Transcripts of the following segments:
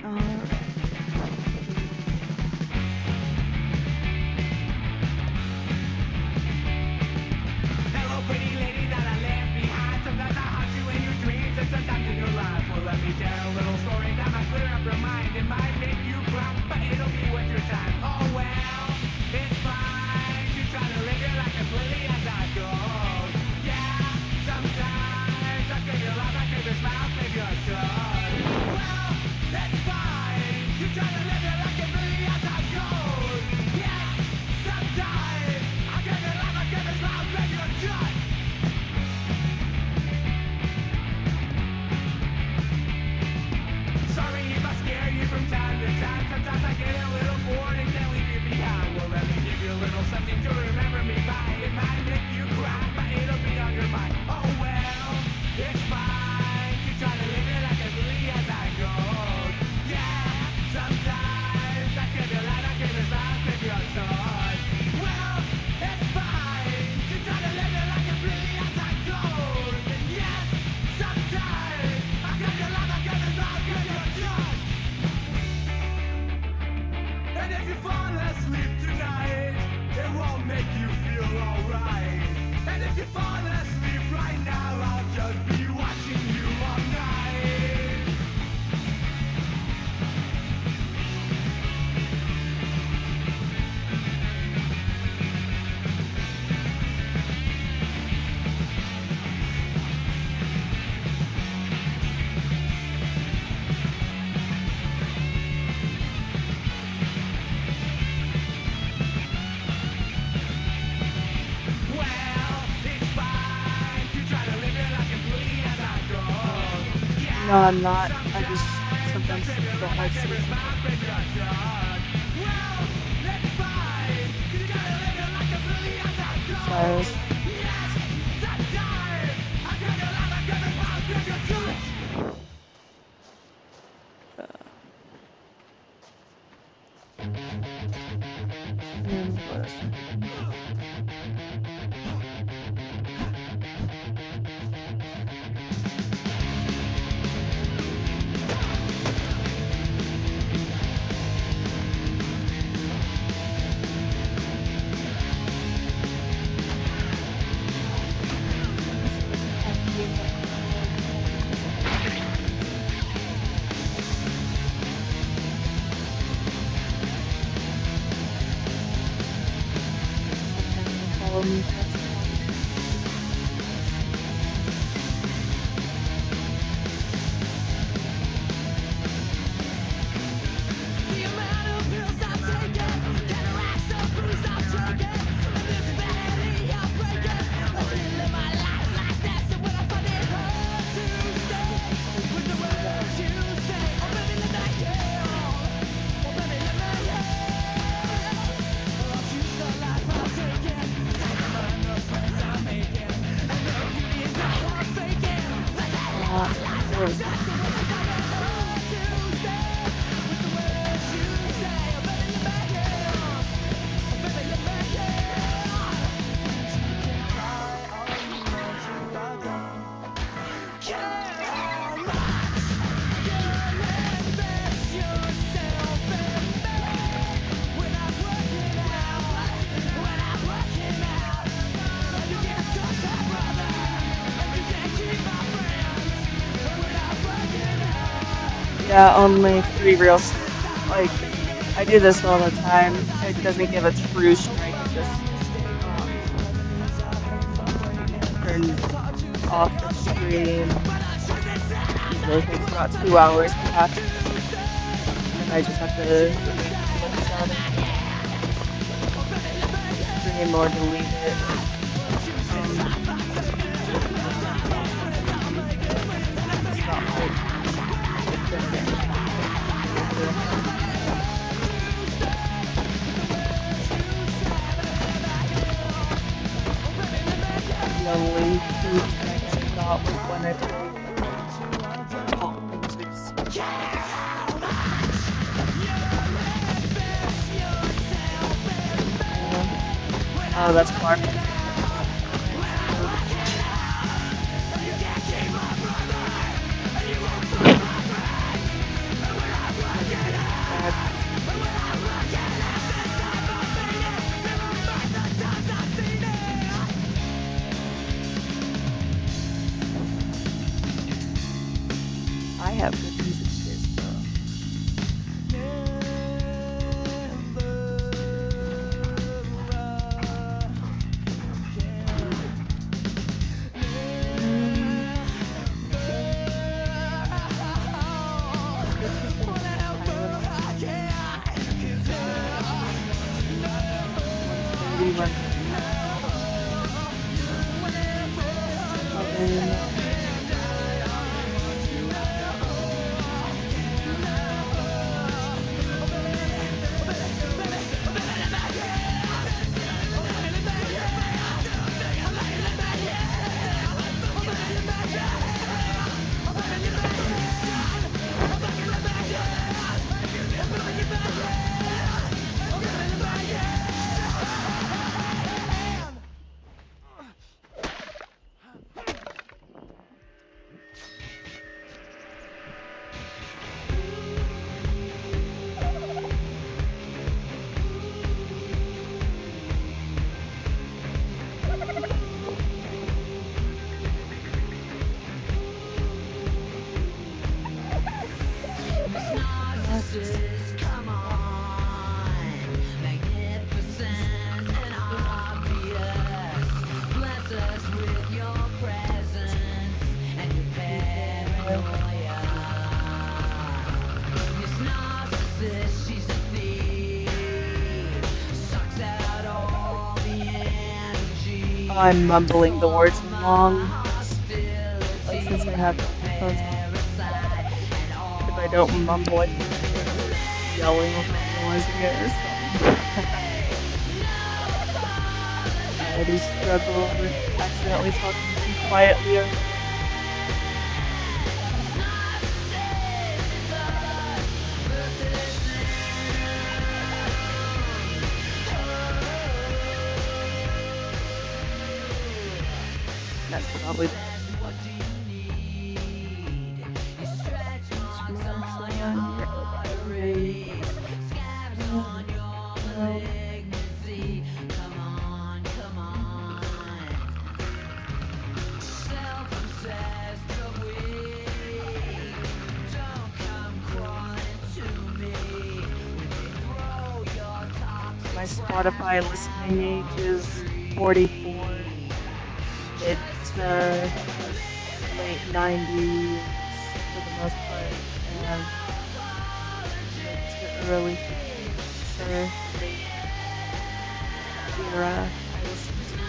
Hello, pretty lady that I left behind. Sometimes I haunt you in your dreams, and sometimes in your life. Well, let me tell a little story that might clear up your mind. It might make you cry, but it'll be worth your time. Oh well, it's fine. You try to live your life as freely as I go. Yeah, sometimes I feel your life, I feel your smile, maybe your shut. Well, it's fine. You try to live your life as freely as I go. Yeah, sometimes I feel your life, I feel your smile, maybe your shut. Sorry if I scare you from time to time. Sometimes I get a little bored and can't leave you behind. Well, let me give you a little something to remember me by. It might make you cry, but it'll be on your mind. Oh well, it's fine. You try to live it like as freely as I go. Yeah, sometimes I give you light, I give you smile, give you a touch. Well, it's fine. You try to live it like as freely as I go. Yes, sometimes I give you light, I give you smile, give you a touch. And if you fall asleep tonight, it won't make you feel alright. And if you fall asleep right now, I'll just be watching you all night. Well, it's fine. You try to live your life as freely as I go. Yeah, No, I'm not. I just sometimes don't like sleeping. well, it's fine. You gotta live your life as freely as I go. So I was Yes, sometimes I give you love, I give you smile, give you touch. and what else? Follow me. The amount of pills I've taken, cataracts of bruise I've taken, this vanity I've breaking. I'm living my life like that, so when I find it hard to stay with the words you say, oh baby let me heal, oh baby let me heal. I'll choose the life I'm taking, taking on the friends I'm making, and the beauty that I'm faking. Let that life like that, so when I find it hard to stay with the words you say, oh baby let me heal, oh baby let me heal. You can cry all you want to, I don't care how much you invest yourself in me. When I'm working out, you can't touch my brother, and you can't keep my friends. When I'm working out, Yeah, on my 3 reels. Like, I do this all the time. It doesn't give a true strike. It just turns off the screen. Usually takes about 2 hours to catch. And I just have to look down stream or delete it. It's not the only 2 strikes I got was when I played pop music. Oh, that's Clark. really know. Narcissist, come on, magnificent and obvious. Bless us with your presence and your paranoia. This narcissist, she's a thief, sucks out all the energy. I'm mumbling the words along, like since I have the Hostility, headphones on. parasite, and all If I don't mumble, I think they're yelling over realizing it or something. I already struggle with accidentally talking too quietly over it. That's probably the best one. Marks on your array. My Spotify listening age is 44, mid to late 90s for the most part, and mid to early 50s are the era I listen to.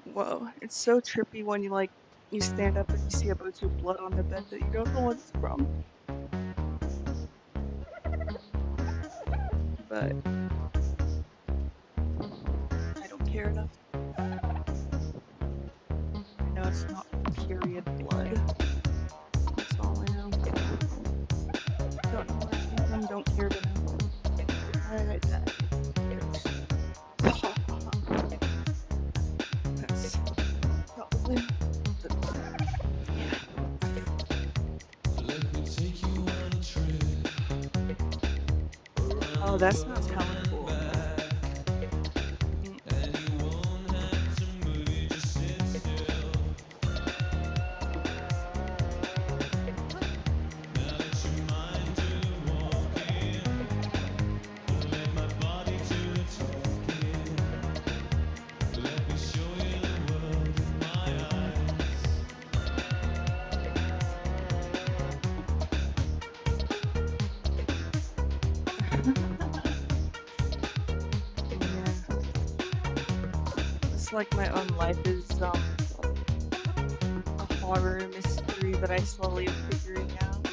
Whoa, it's so trippy when you stand up and you see a bunch of blood on the bed that you don't know what it's from. But I don't care enough. I know it's not period blood. That's all I know. Don't know where it came from, don't care to know. Alright, that. That's probably the yeah. Oh, that sounds hella cool. It's like my own life is a horror mystery that I slowly am figuring out.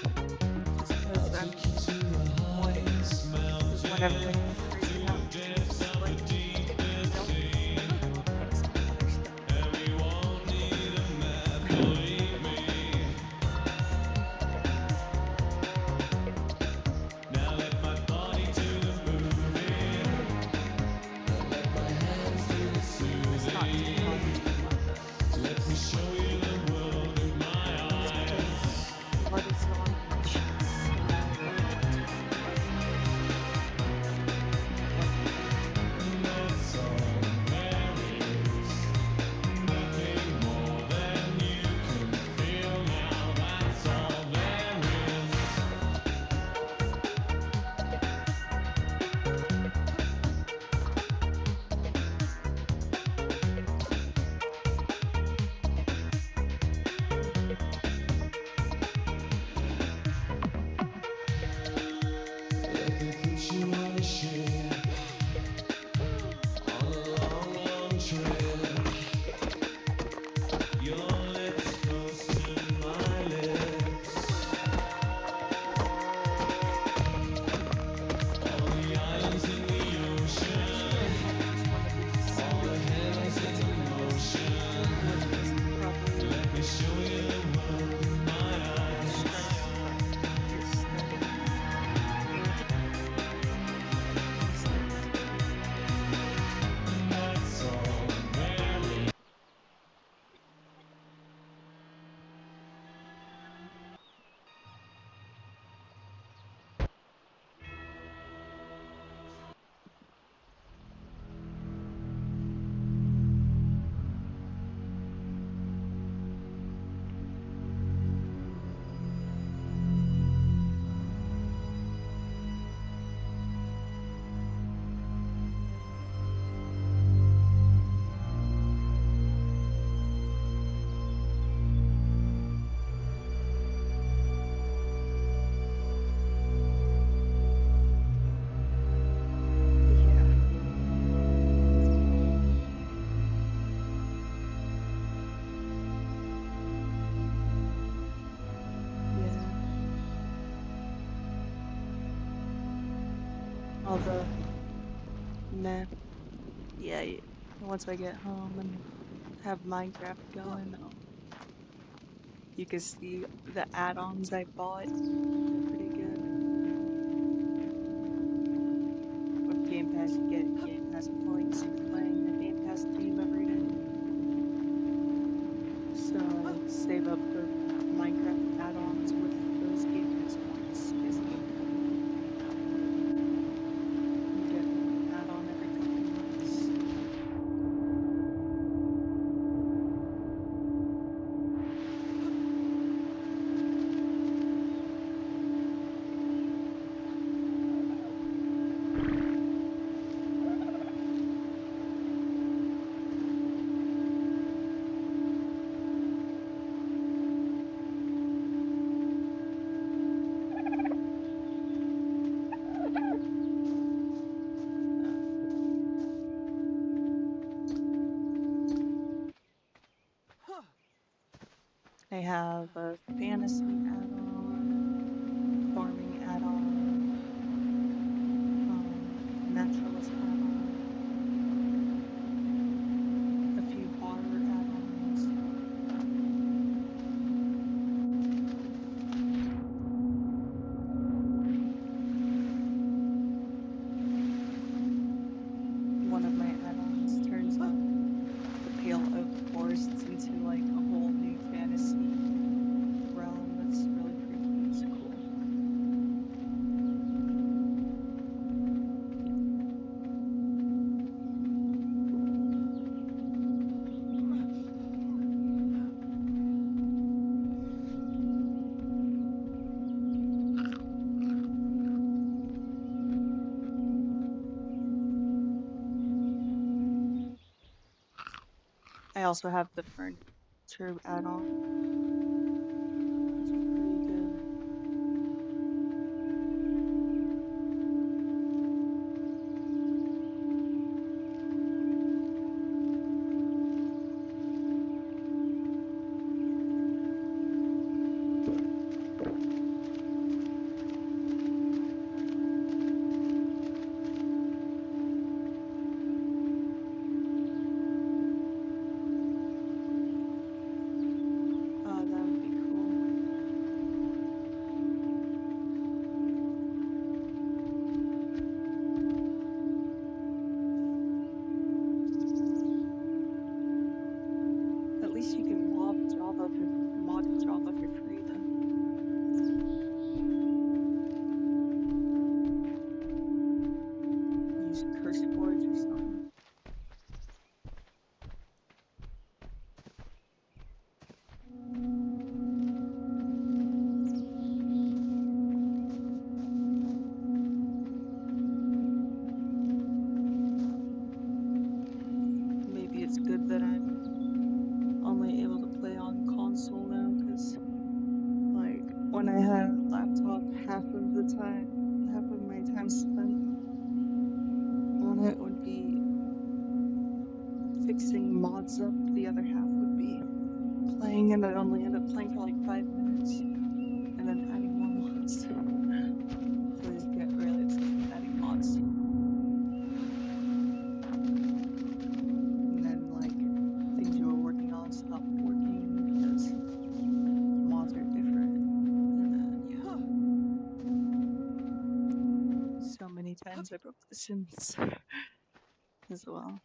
Just because I'm wanting everything's crazy now. It's like, you know, a lot of things don't understand. It's not too fun to remember. It's because what is non-conscious relevant to me? What can I remember? Actually, I might use one of these what is probably the strength part is the sensitivity. Yeah, yeah. Although, meh. Yeah, once I get home and have Minecraft going, you can see the add-ons I bought. They're pretty good. With Game Pass, you get Game Pass points for playing the Game Pass game every day. So I save up for Minecraft add-ons with those Game Pass points, basically. You get an add-on every couple months. I have a fantasy add-on, farming add-on, naturalist add-on, a few horror add-ons. One of my add-ons turns the Pale Oak Forests into like a whole new fantasy realm that's really creepy. It's cool. I also have the furniture add-on, which is pretty good. mods up, the other half would be playing, and I'd only end up playing for like 5 minutes, and then adding more mods. So I just get really obsessed with adding mods. And then like things you were working on stop working because the mods are different. And then yeah. So many times I broke The Sims as well.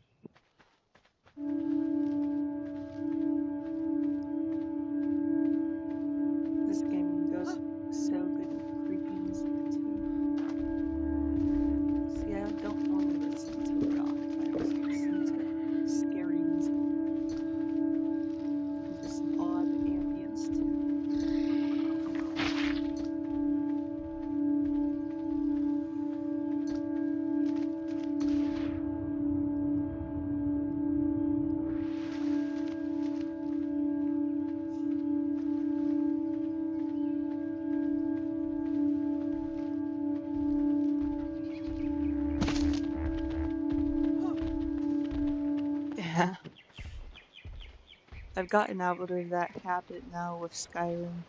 This game goes so good with creepy music too. See, I don't normally listen to rock. I always listen to scary music. Just odd ambience too. Yeah. I've gotten out of that habit now with Skyrim.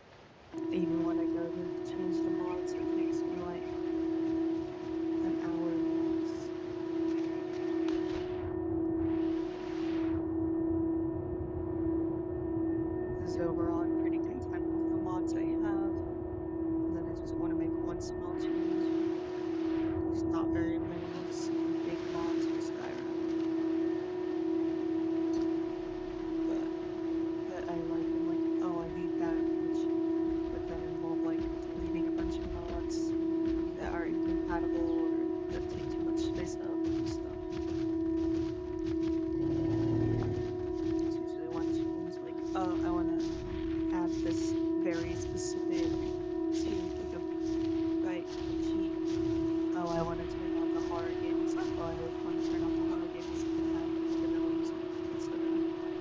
Even when I go to change the mods, it takes me like an hour max. Because overall, I'm pretty content with the mods I have. And then I just want to make one small change. There's not very many super big mods for Skyrim, but that I like. I'm like, oh, I need that, which would then involve like deleting a bunch of mods that are incompatible or that take too much space up and stuff. It's usually one change, like, oh, I want to add this very specific 2 GB cheat. Oh, I want to turn on the horror game music. Oh, I want to turn off the horror game music and have vanilla music instead of like.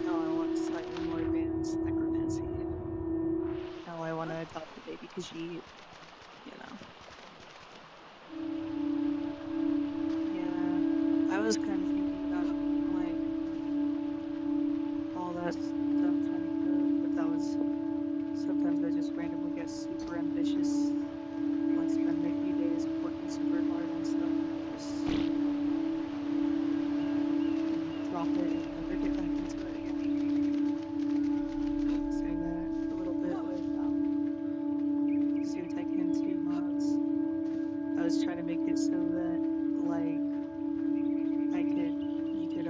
Oh, I want slightly more advanced necromancy. Oh, I want to adopt a baby Khajiit. You know. Yeah, I was kind of thinking about like all that stuff trying to code, but that was sometimes I just randomly get super ambitious, like spend a few days working super hard on stuff, and then just drop it and never get back into it again. Saying that a little bit with Zoo Tycoon 2 mods. I was trying to make it so that like you could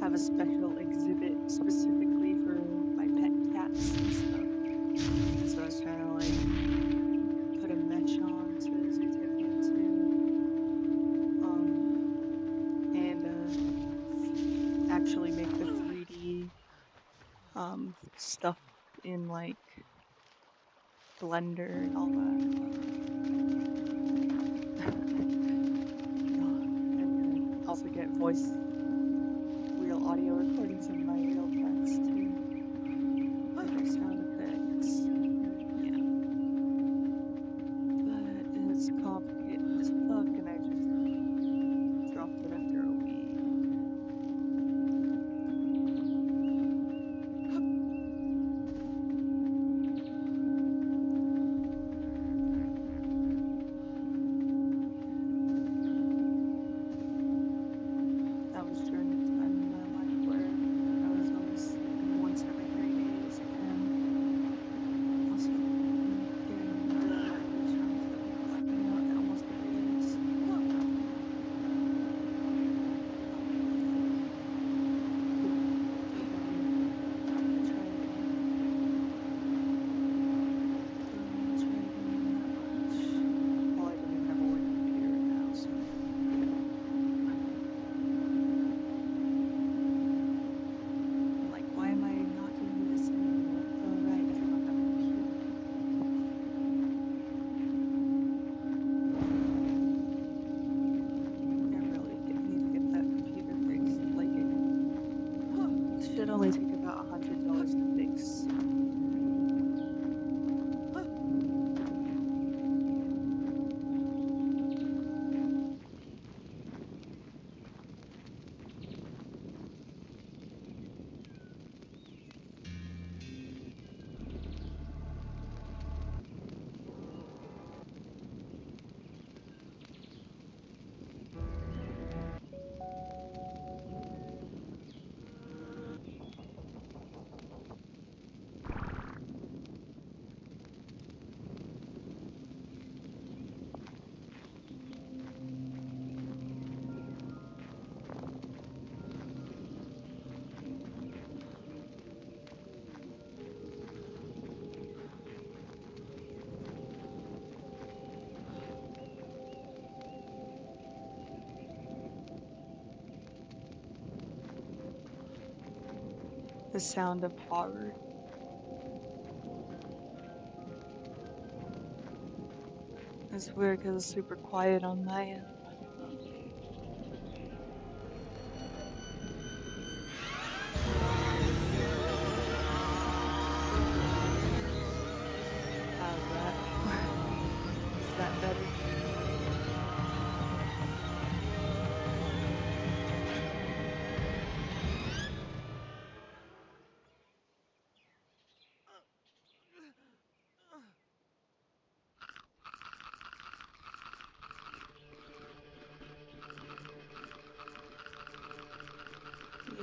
have a special exhibit specifically for my pet cats and stuff. And so I was trying to like put a mesh on to Zootopia 2, and actually make the 3D stuff in like Blender and all that. And then also get real audio recordings of my real pets too, for their sound effects. Yeah, but it's complicated as fuck, and I just dropped it after a week. That was during a time in my life where I was always in The sound of horror. It's weird because it's super quiet on my end. Oh, how's that? Is that better?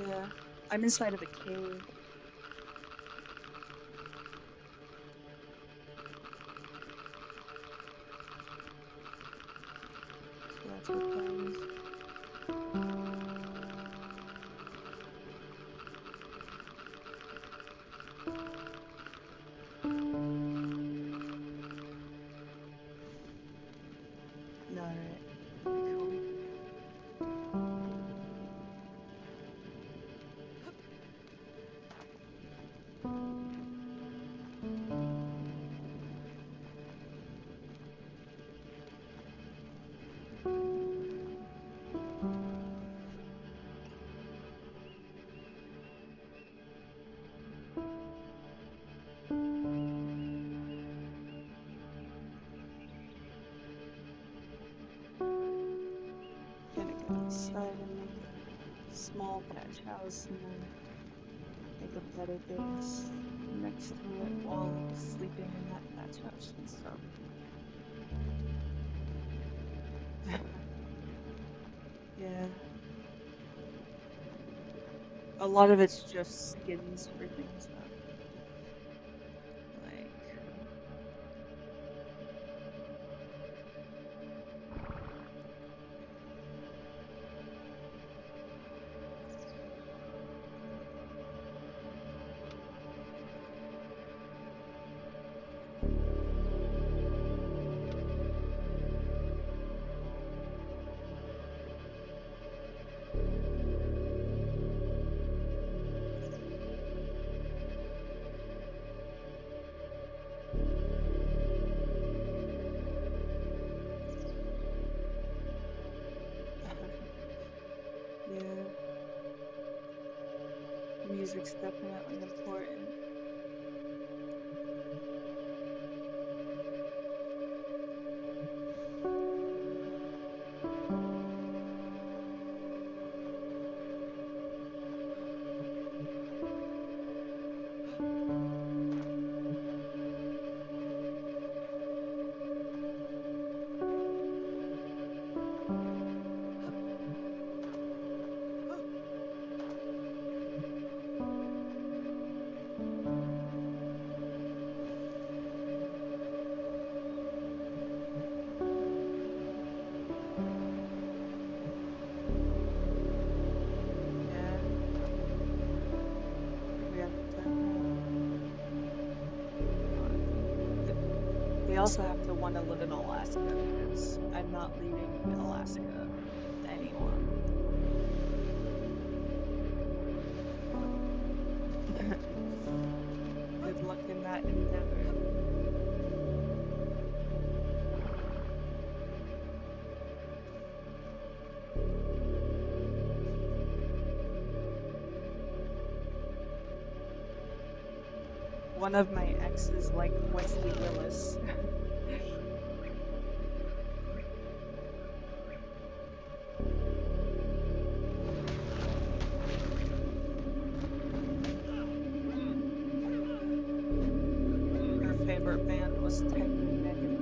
Yeah. I'm inside of a cave, so that's what that is. Alright. Cool. Gonna go inside and make a small thatch house and then make a better base next to it while sleeping in that thatch house and stuff. Yeah. A lot of it's just skins for things though. Like, yeah, music's definitely important. Yeah, we have to. We also have to want to live in Alaska because I'm not leaving Alaska with anyone. Good luck in that endeavor. One of my exes like Wesley Willis. Her favorite band was Type O Negative.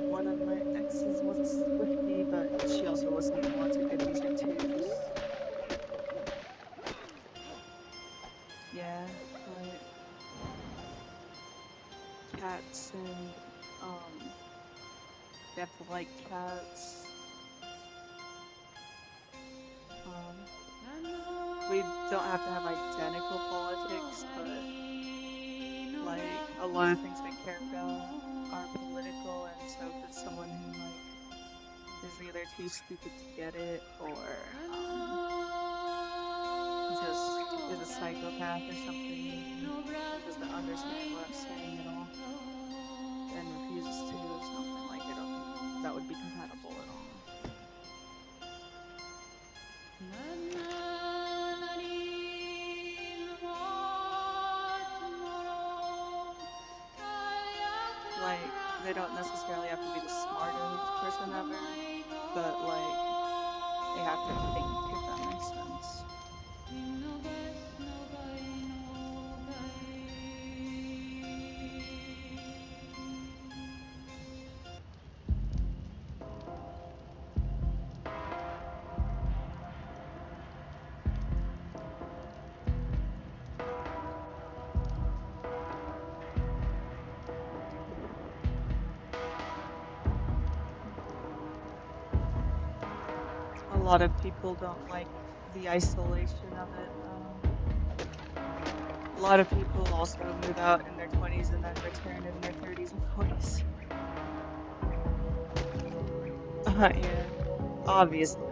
One of my exes was Um, they have to like cats. Um, we don't have to have identical politics, but like a lot of things we care about are political, and so if it's someone who like is either too stupid to get it or just is a psychopath or something and doesn't understand what I'm saying at all and refuses to or something, like I don't think that would be compatible at all. Like they don't necessarily have to be the smartest person ever, but like they have to think, if that makes sense. A lot of people don't like the isolation of it, though. A lot of people also move out in their 20s and then return in their 30s and 40s. Yeah, obviously.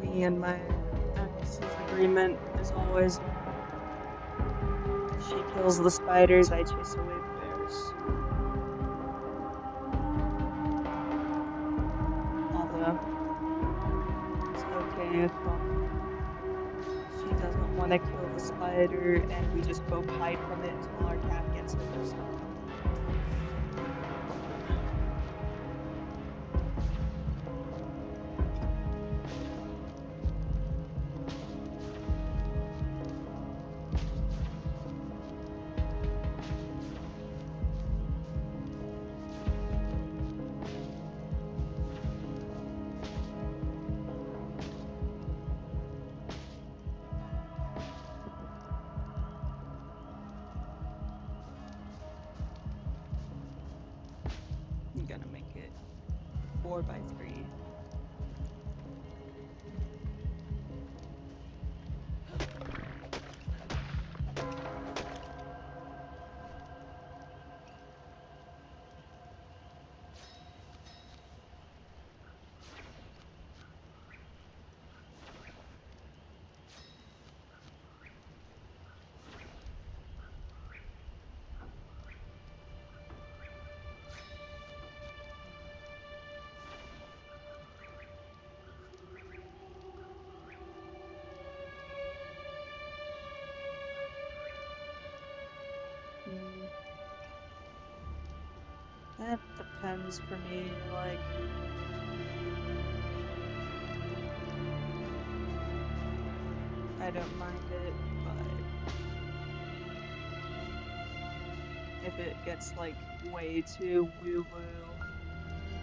Me and my ex's agreement is always she kills the spiders, I chase away the bears. Although it's okay if she doesn't want to kill the spider and we just both hide from it until our cat gets it or something. I'm gonna make it 4 by 3. Mm, that depends for me. Like, I don't mind it, but if it gets like way too woo woo,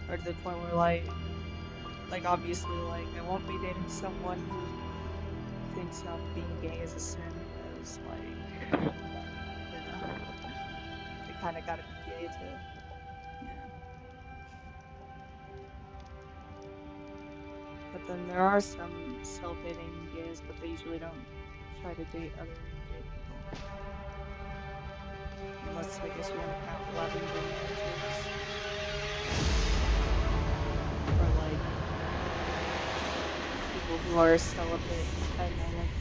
or to the point where like obviously, like I won't be dating someone who thinks being gay is a sin, because like, you know, you kind of gotta be gay to, yeah. But then there are some self-hating gays, but they usually don't try to date other gay people. Unless I guess you want to count lavender marriages. Or like people who are celibate and they're like,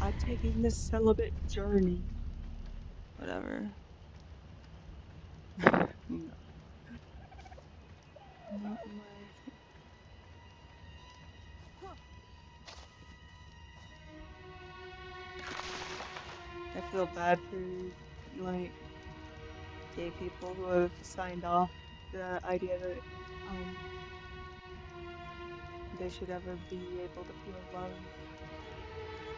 I'm taking this celibate journey. Whatever. No, not my thing. I feel bad for like gay people who have signed off the idea that um they should ever be able to feel love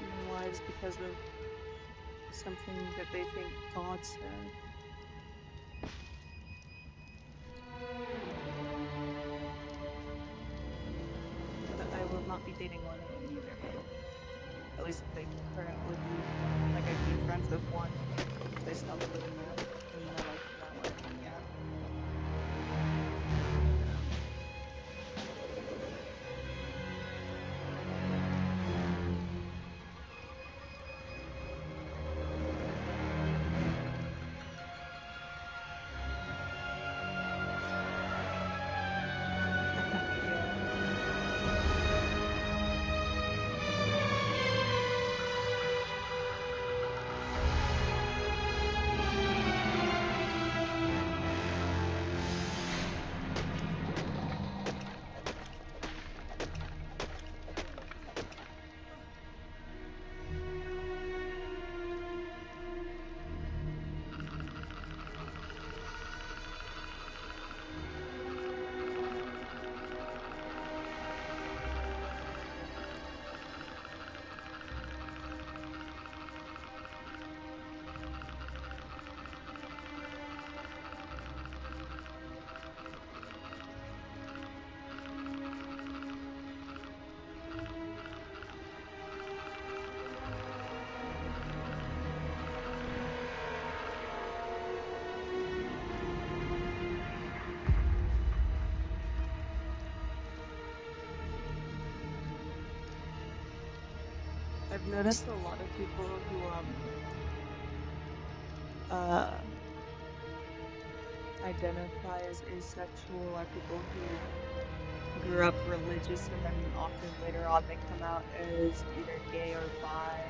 in their lives because of something that they think God said. But I will not be dating one of them either. At least if they currently do. Like I can be friends with one if they stop doing that, and then I like them that way. Yeah. Yeah. I've noticed a lot of people who uh identify as asexual are people who grew up religious and then often later on they come out as either gay or bi,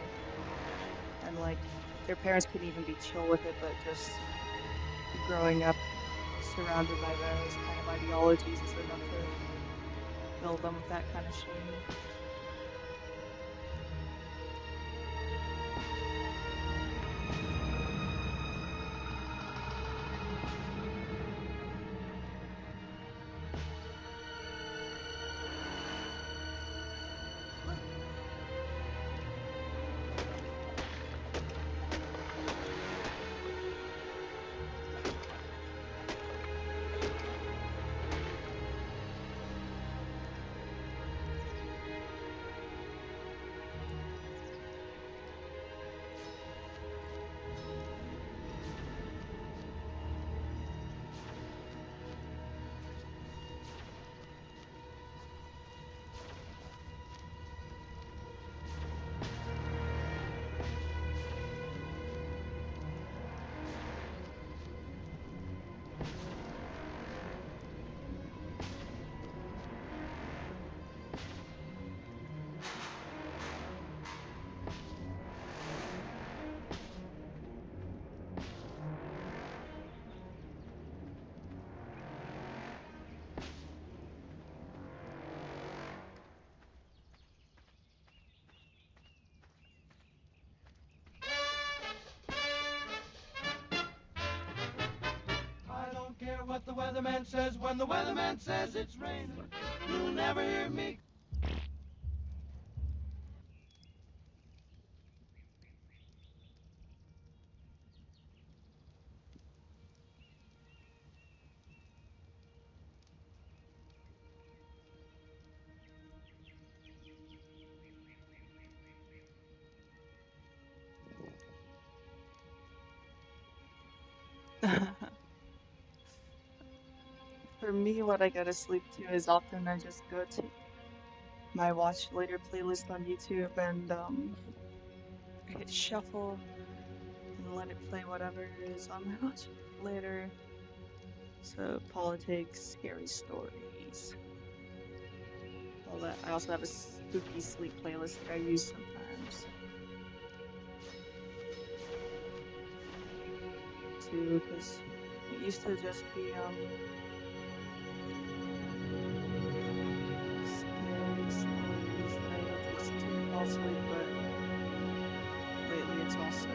and like their parents couldn't even be chill with it, but just growing up surrounded by those kind of ideologies is enough to fill them with that kind of shame. I don't care what the weatherman says when the weatherman says it's raining. You'll never hear me. For me, what I go to sleep to is often I just go to my watch later playlist on YouTube and hit shuffle and let it play whatever is on my watch later. So politics, scary stories, all that. I also have a spooky sleep playlist that I use sometimes too, because it used to just be scary stories that I had to listen to to fall asleep, but lately it's also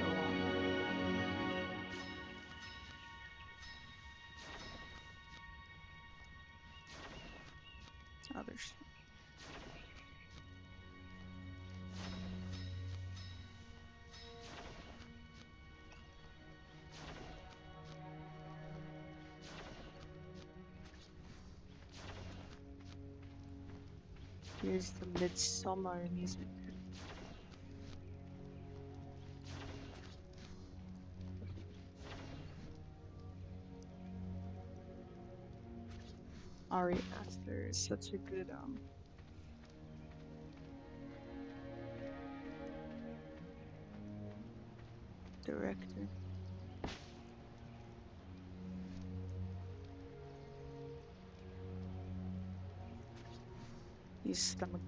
other shit. Here's the midsummer music. Ari Aster is such a good director. These stomach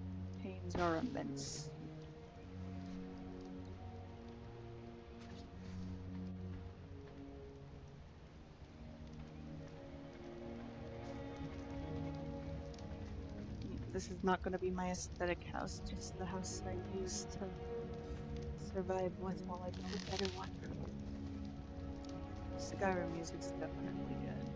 pains are immense. This is not going to be my aesthetic house, just the house I use to survive with while I build a better one. Skyrim music's definitely good.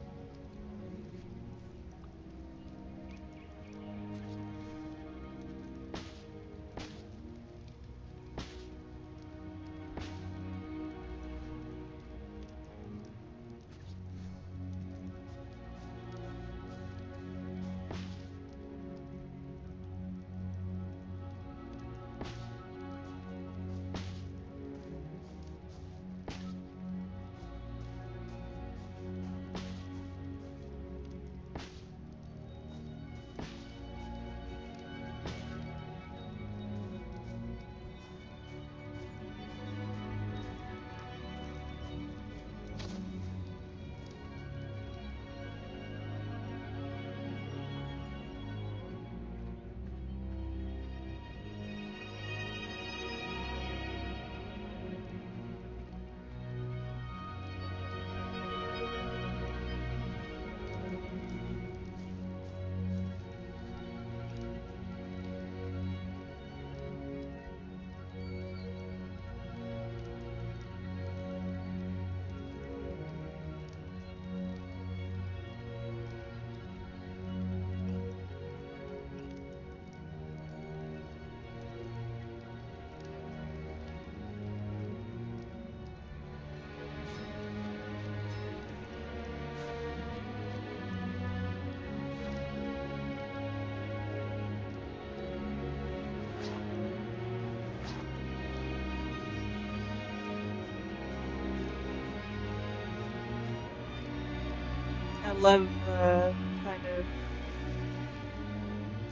I love the kind of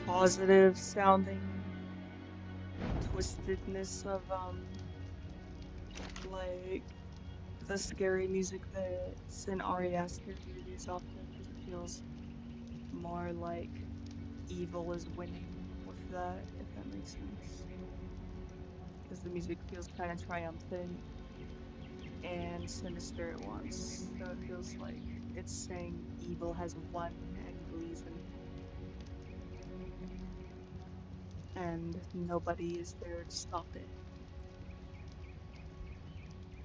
positive sounding twistedness of like the scary music that's in Ari Aster movies often because it feels more like evil is winning with that, if that makes sense. Because the music feels kind of triumphant and sinister at once, so it feels like it's saying evil has won and reason, and nobody is there to stop it,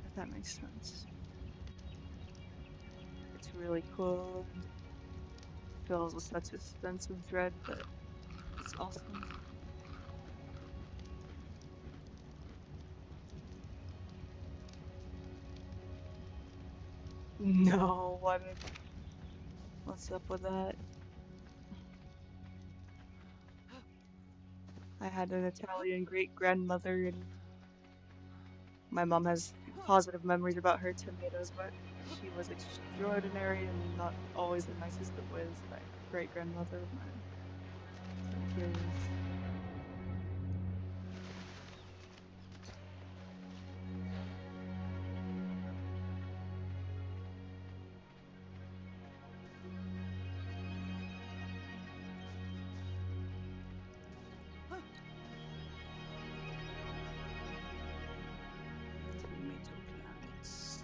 if that makes sense. It's really cool and fills with such a sense of dread, but it's awesome. No, what's up with that? I had an Italian great grandmother, and my mom has positive memories about her tomatoes, but she was extraordinary and not always the nicest of ways. That great grandmother of mine. So curious. Tomato plants.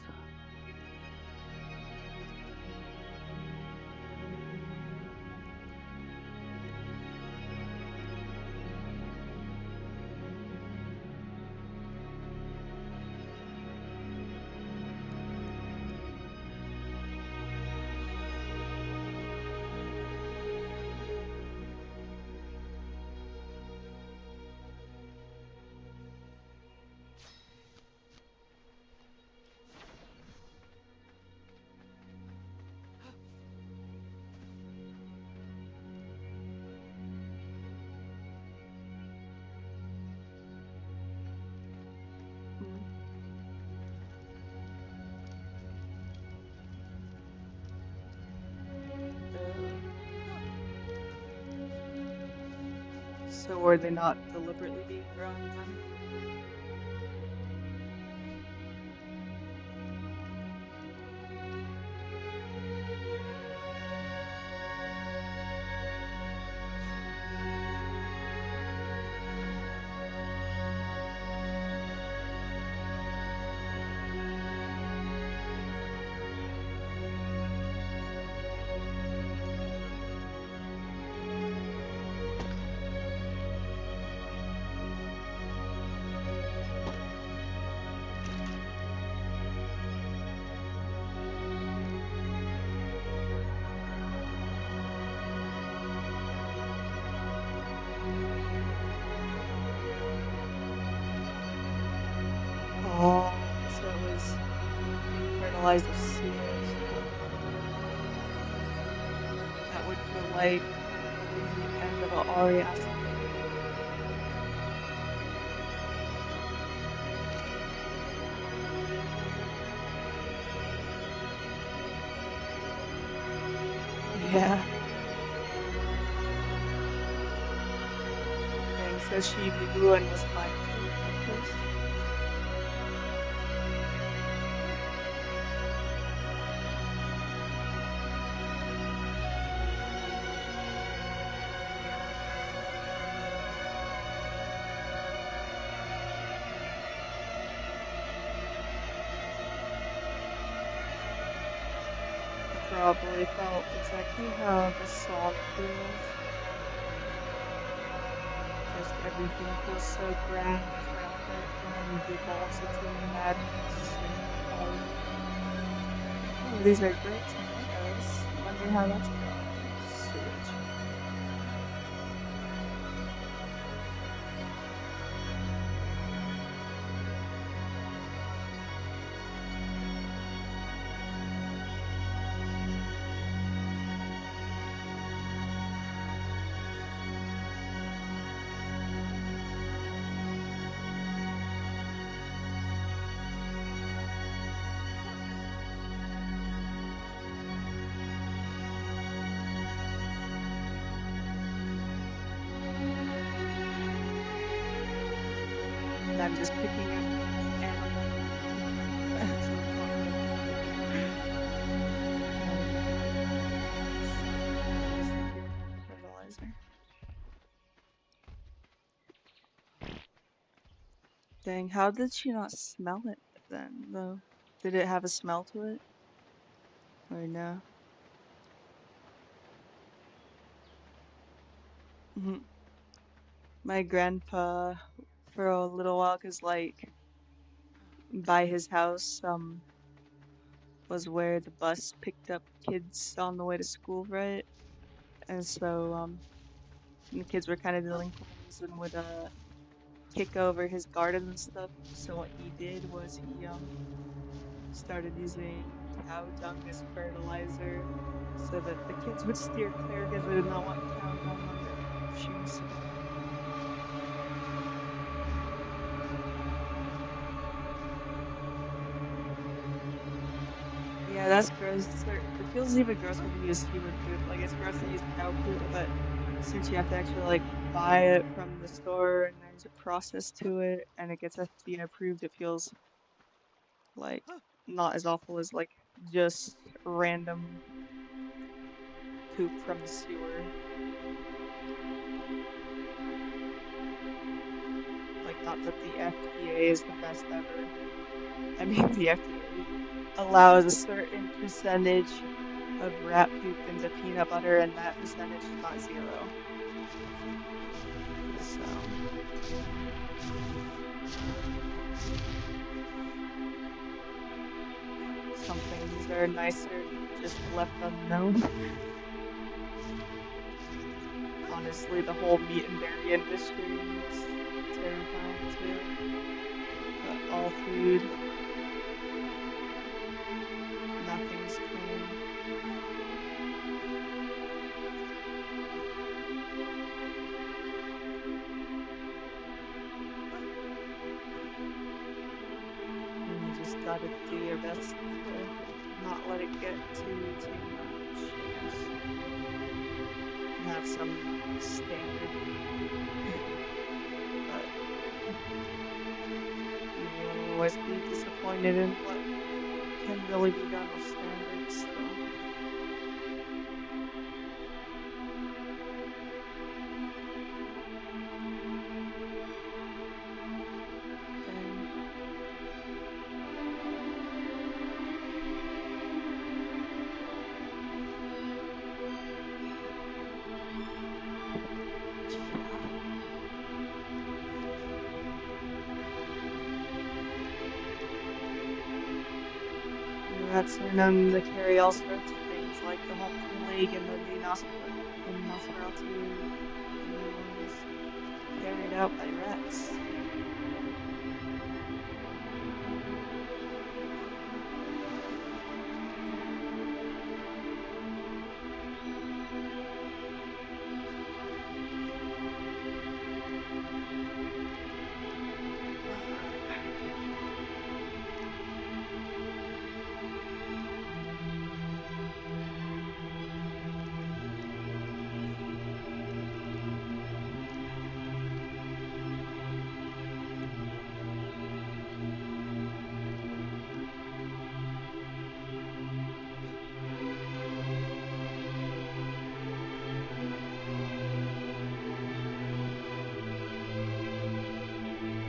So were they not deliberately being grown then? Oh, so it was being fertilized with sewage. That would feel like the end of an Aria story. Yeah. Dang, so she knew and was mindful of this. Probably felt exactly how the song feels. Just everything feels so grand and triumphant and then devolves into madness and quiet. Oh, these are great tomatoes. Wonder how that's going. Sewage. And I'm just picking up animal poop as I'm talking. Nice. Just the human fertilizer. Dang, how did she not smell it then, though? Did it have a smell to it? Or no? Mhm. My grandpa, for a little while, 'cause like by his house, was where the bus picked up kids on the way to school, right? And so, the kids were kind of delinquents and would, kick over his garden and stuff. So what he did was he, started using cow dung as fertilizer so that the kids would steer clear because they did not want cow dung on their shoes. Yeah, that's gross. It feels even grosser to use human poop. Like it's gross to use cow poop, but since you have to actually like buy it from the store and there's a process to it and it gets FDA approved, it feels like not as awful as like just random poop from the sewer. Like not that the FDA is the best ever. I mean the FDA allows a certain percentage of rat poop into peanut butter and that percentage is not zero. So some things are nicer just left unknown. Honestly, the whole meat and dairy industry is terrifying too. But all food, nothing's clean. And you just gotta do your best to not let it get too much, I guess. have some standard, but you will always be disappointed in what can really be done with standards, so. Dang. Yeah. Rats are known to carry all sorts of things like the whole plague and the new in Nosferatu the new one was carried out by rats.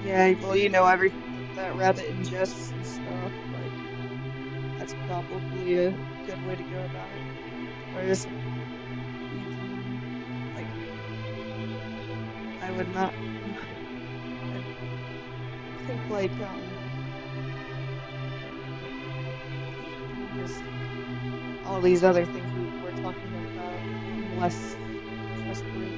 Yeah, well, you know everything that that rabbit ingests and stuff. Like that's probably a good way to go about it. Whereas eating, like, I would not. I think like just all these other things we were talking about, I'm less trustworthy.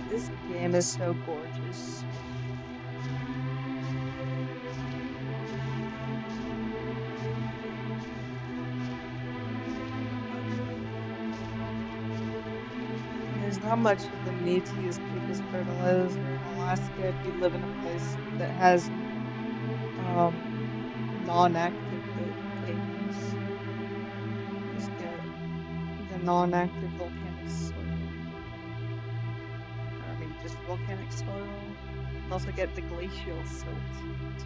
This game is so gorgeous. There's not much of them need to use poop as fertilizer in Alaska if you live in a place that has um non-active volcanoes. Just get the non-active volcanic soil. Or I mean just volcanic soil. Also get the glacial silt too.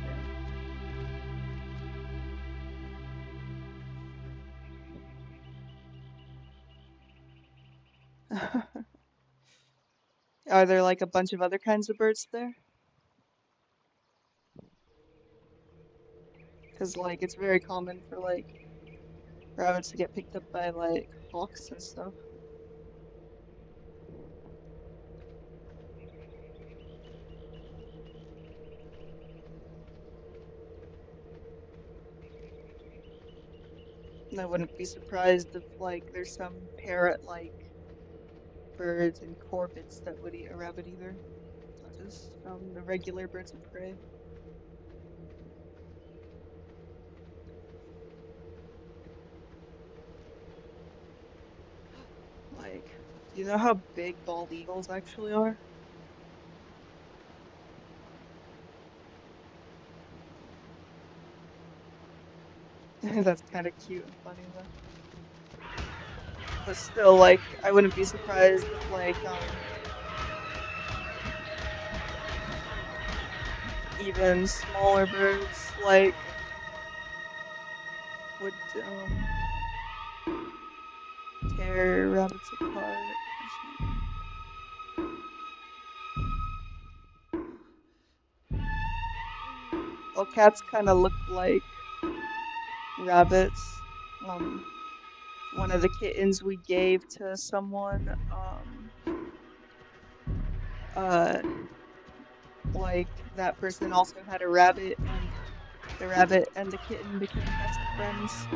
Are there like a bunch of other kinds of birds there? Because like it's very common for like rabbits to get picked up by like hawks and stuff. And I wouldn't be surprised if like there's some parrot-like birds and corvids that would eat a rabbit either, not just the regular birds of prey. Like, do you know how big bald eagles actually are? That's kind of cute and funny though. But still, like, I wouldn't be surprised if, like, even smaller birds, like, would, tear rabbits apart or something. Well, cats kind of look like rabbits. Um, one of the kittens we gave to someone, uh, like, that person also had a rabbit, and the rabbit and the kitten became best friends.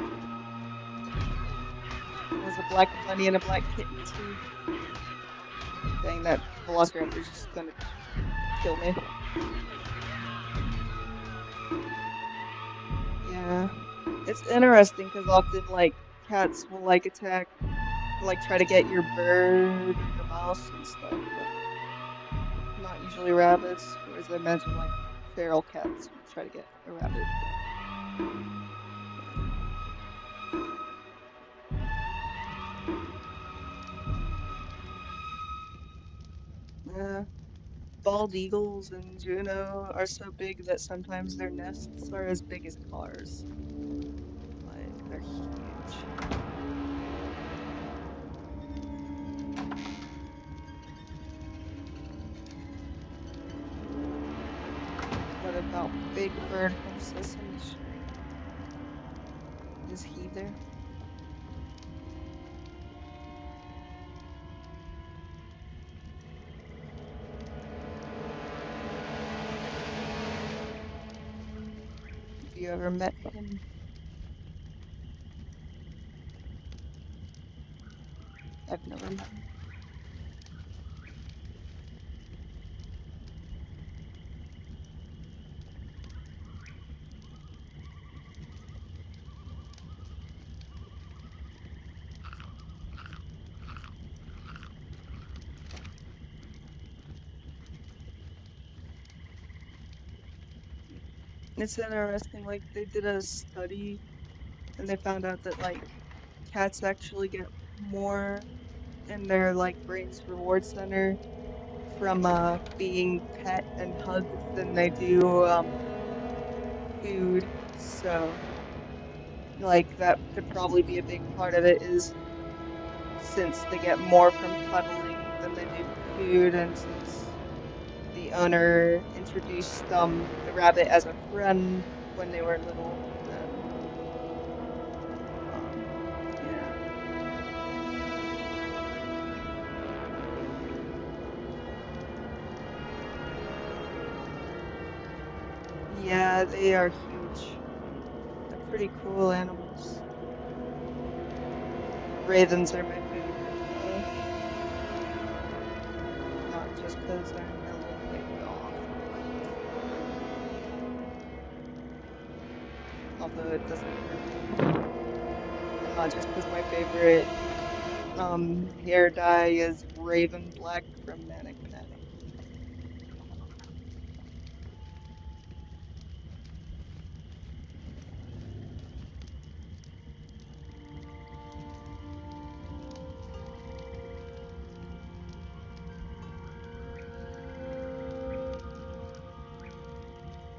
It was a black bunny and a black kitten too. Dang, that velociraptor's just gonna kill me. Yeah. It's interesting because often, like, cats will, like, attack, like, try to get your bird or your mouse and stuff, but not usually rabbits, whereas I imagine, like, feral cats would try to get a rabbit. Yeah. Bald eagles in Juneau are so big that sometimes their nests are as big as cars. Like, they're huge. What about Big Bird from Sesame Street? Is he there? Have you ever met him? I've never met him. It's interesting, like, they did a study and they found out that, like, cats actually get more in their, like, brain's reward center from being pet and hugged than they do food. So, like, that could probably be a big part of it, is since they get more from cuddling than they do food, and since the owner introduced the rabbit as a friend when they were little, then um yeah. Yeah, they are huge. They're pretty cool animals. Ravens are my favorite though, not just 'cause they're mellow, they go off real quick. Although it doesn't hurt them. And not just 'cause my favorite hair dye is Raven Black from Manic Panic.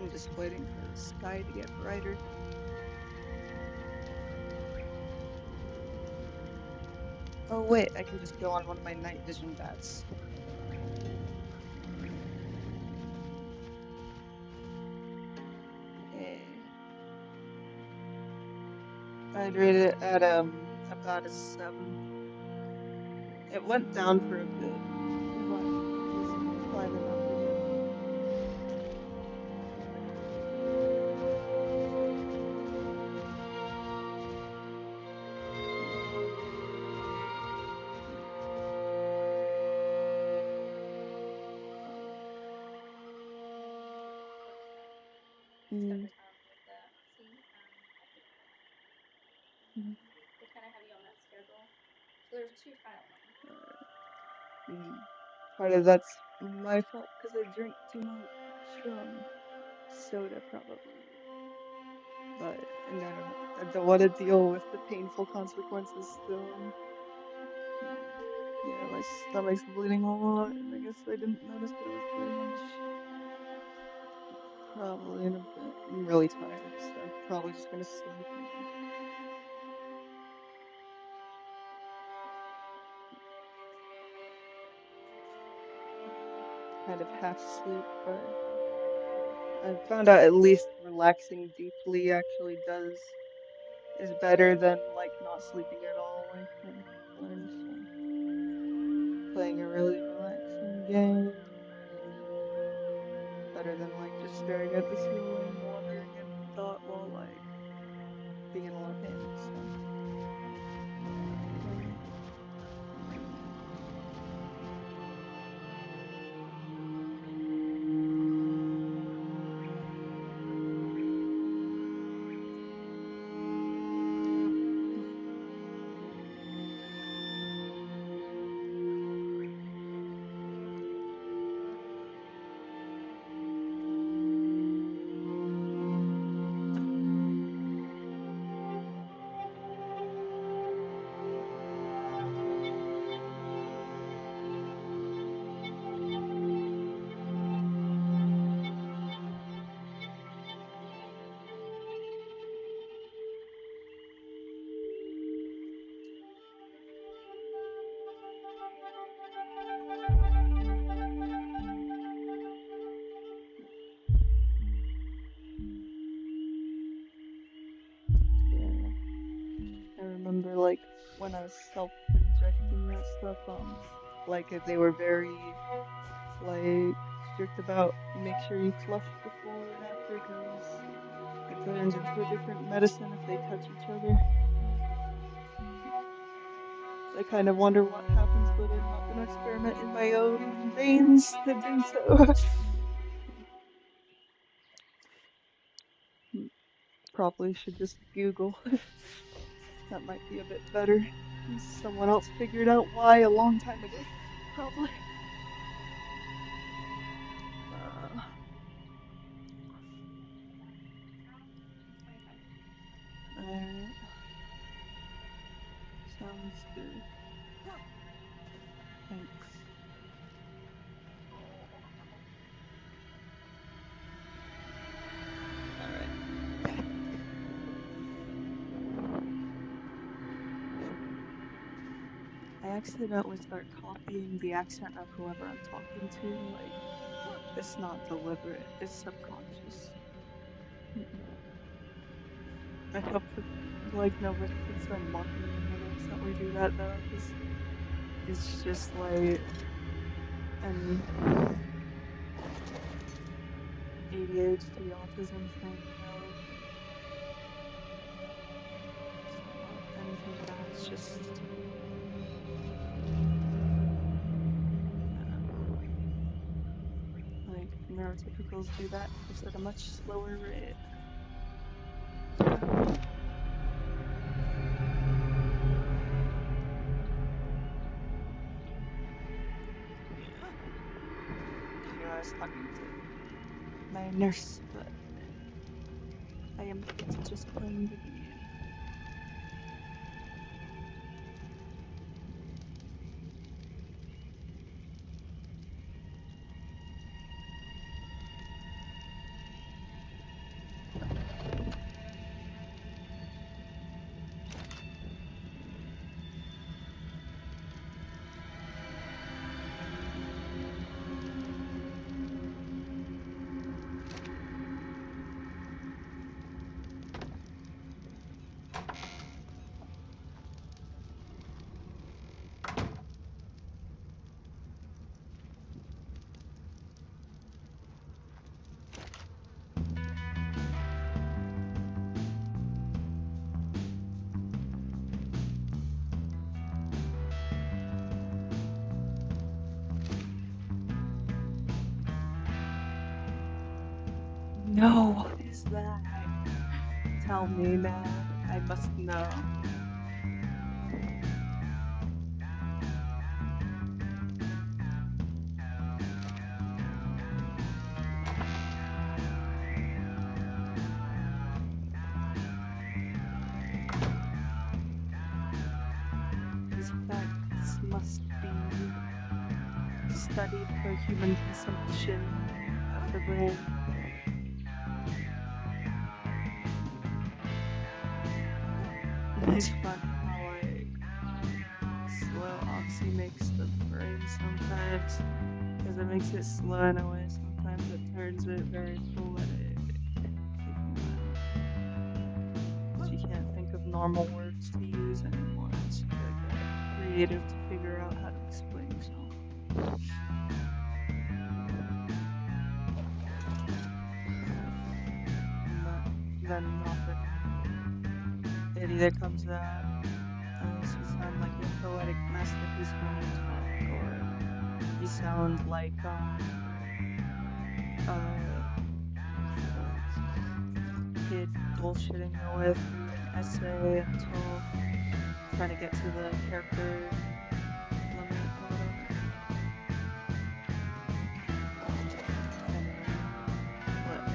I'm just waiting for the sky to get brighter. Oh wait, I can just go on one of my night vision bats. Eh, I'd rate it at about a 7. It went down for a bit, but it was climbing up again. Mm, mm, mm, mm. Part of that's my fault because I drink too much soda probably. But and I don't know. I don't want to deal with the painful consequences still. my stomach's bleeding a lot, and I guess I didn't notice that it was bleeding. Probably in a bit. I'm really tired, so I'm probably just gonna sleep and then kind of half sleep, but I found out at least relaxing deeply actually is better than like not sleeping at all. I kind of learned so playing a really relaxing game is better than like just staring at the ceiling, wandering in thought while like being in a lot of pain. So, um, yeah, I remember like when I was self-injecting that stuff, like they were very like strict about make sure you flush before and after because it turns into a different medicine if they touch each other. I kind of wonder what happens, but I'm not going to experiment in my own veins to do so. Probably should just Google. That might be a bit better. Someone else figured out why a long time ago, probably. Uh, Alright, sounds good. Thanks. Alright. I accidentally start copying the accent of whoever I'm talking to. Like, it's not deliberate, it's subconscious. I hope that, like, nobody thinks I'm mocking them when I accidentally do that, though, because it's just like an ADHD autism thing, you know? It's not anything bad, it's just, like, neurotypicals do that just at a much slower rate. Yeah. I knew I was talking to my nurse, but I am just playing the game. No, what is that? Tell me now. I must know. These facts must be studied for human consumption of the brain. It's funny how like slow oxy makes the brain sometimes, because it makes it slow in a way. Sometimes it turns it very poetic, if you know what I mean. 'Cause you can't think of normal words to use anymore, and so you gotta get creative to figure out how to explain yourself. And then often it either comes out as you sound like a poetic masterpiece when you talk, or you sound like a kid bullshitting your way through an essay until trying to get to the character limit or whatever. Anyway, let me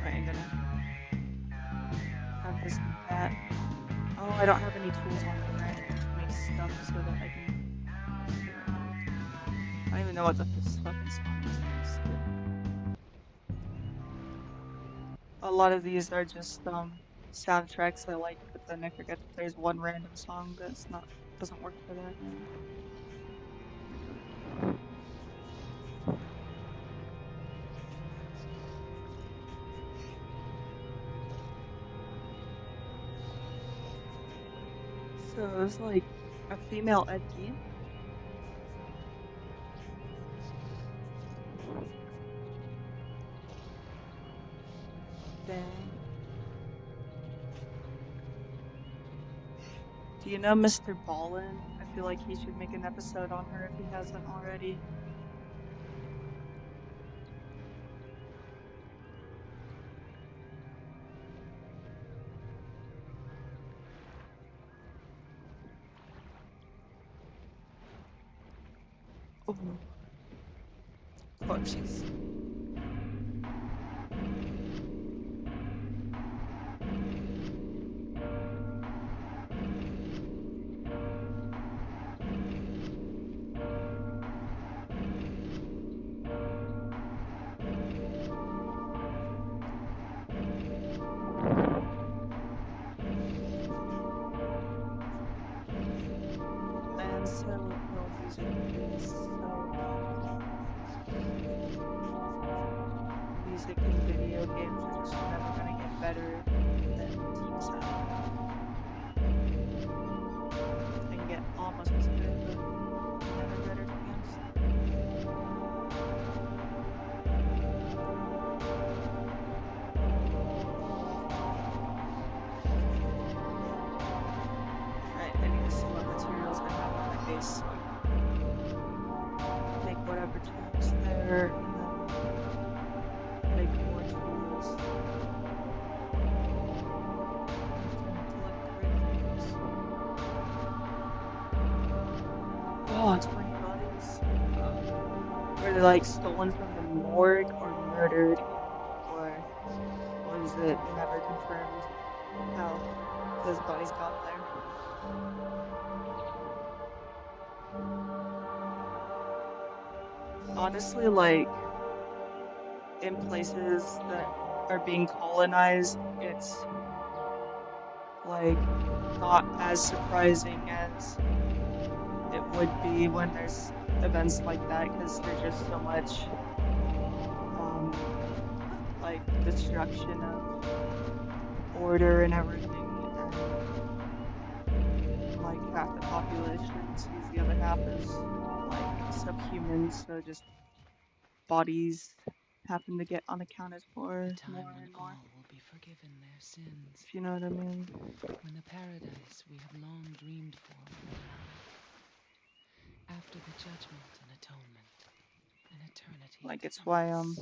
I ain't gonna have this bat. Oh, I don't have any tools on me, right? I have to make stuff so that I can figure out how to do it. I don't even know what the fucking song is. A lot of these are just soundtracks I like, but then I forget that there's one random song that's not doesn't work for that, you know. So it was like a female Ed Gein. Dang. Do you know Mr. Ballin? I feel like he should make an episode on her if he hasn't already. Oh, corpses. Man, Silent Hill music is so good. Music in video games are just never gonna get better than Team Silent Hill. They can get almost as good, but never better to be honest. Right, I need to see what materials I have on my base so I can make whatever tools there and then make more tools. And collect the right things. Oh, 20 bodies. Were they like stolen from the morgue or murdered? Or was it never confirmed how those bodies got there? Honestly, like in places that are being colonized, it's like not as surprising as it would be when there's events like that because there's just so much um like destruction of order and everything, and like half the population sees the other half as like subhumans, so just bodies happen to get unaccounted The for time more when and more, all will be forgiven their sins, if you know what I mean. when the paradise we have long dreamed for will arrive. After the judgment and atonement, an eternity Like that it's why awaits.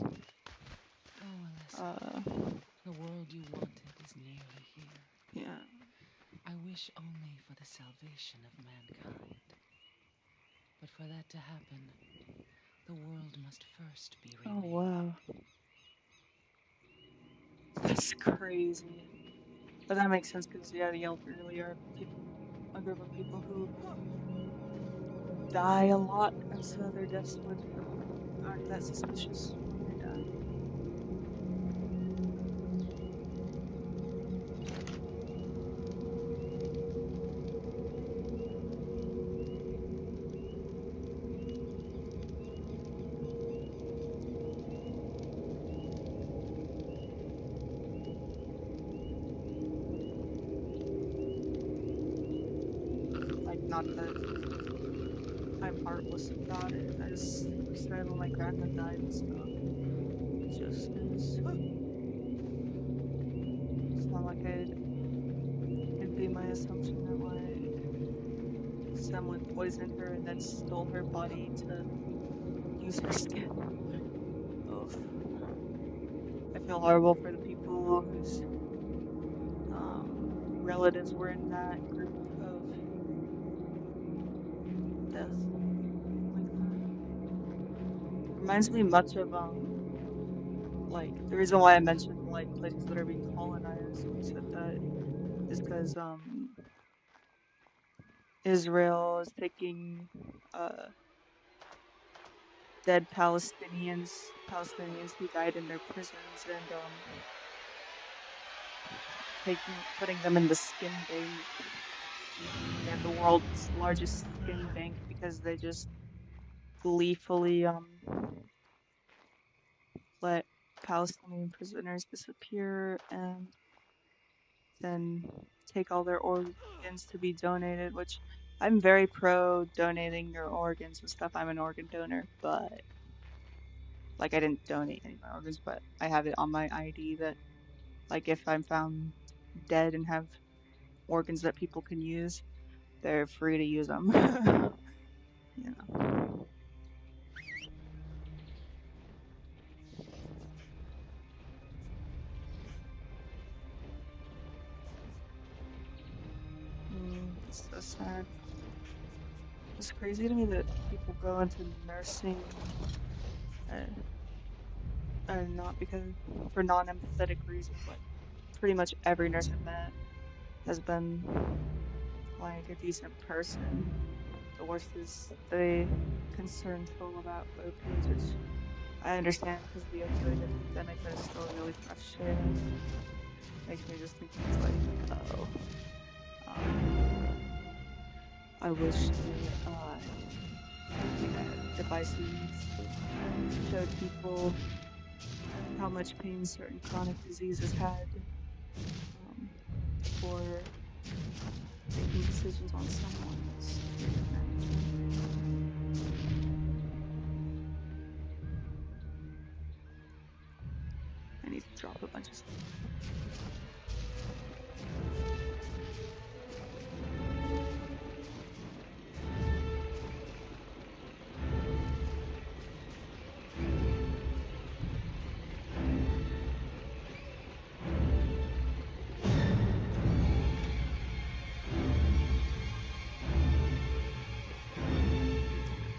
Oh, Alyssa, uh the world you wanted is nearly here. yeah. I wish only for the salvation of mankind. But for that to happen, the world must first be Oh remade. wow. That's crazy. But that makes sense because yeah, the elderly are people group of people who die a lot, and so their deaths would aren't that suspicious when they die. Like, not that I'm heartless about it. I just said when my grandma died and stuff. It just is. It's not like it'd be my assumption that like someone poisoned her and then stole her body to use her skin. Oof. I feel horrible for the people whose relatives were in that group of death like that. Reminds me much of like the reason why I mentioned like places that are being colonized when you said that is because Israel is taking uh dead Palestinians who died in their prisons and putting them in the skin bank. They have the world's largest skin bank because they just gleefully let Palestinian prisoners disappear and then take all their organs to be donated, which I'm very pro donating your organs and stuff. I'm an organ donor, but like I didn't donate any of my organs, but I have it on my ID that like if I'm found dead and have organs that people can use, they're free to use them. You know. It's so sad. It's crazy to me that people go into nursing uh, not because for non-empathetic reasons. Like pretty much every nurse I've met has been like a decent person. The worst is the concern total about opioids, which I understand because of the opioid epidemic, but it's still really frustrating. Makes me just think things like, oh, um, I wish that we had devices that showed people how much pain certain chronic diseases had before making decisions on someone's treatment management. I need to drop a bunch of stuff.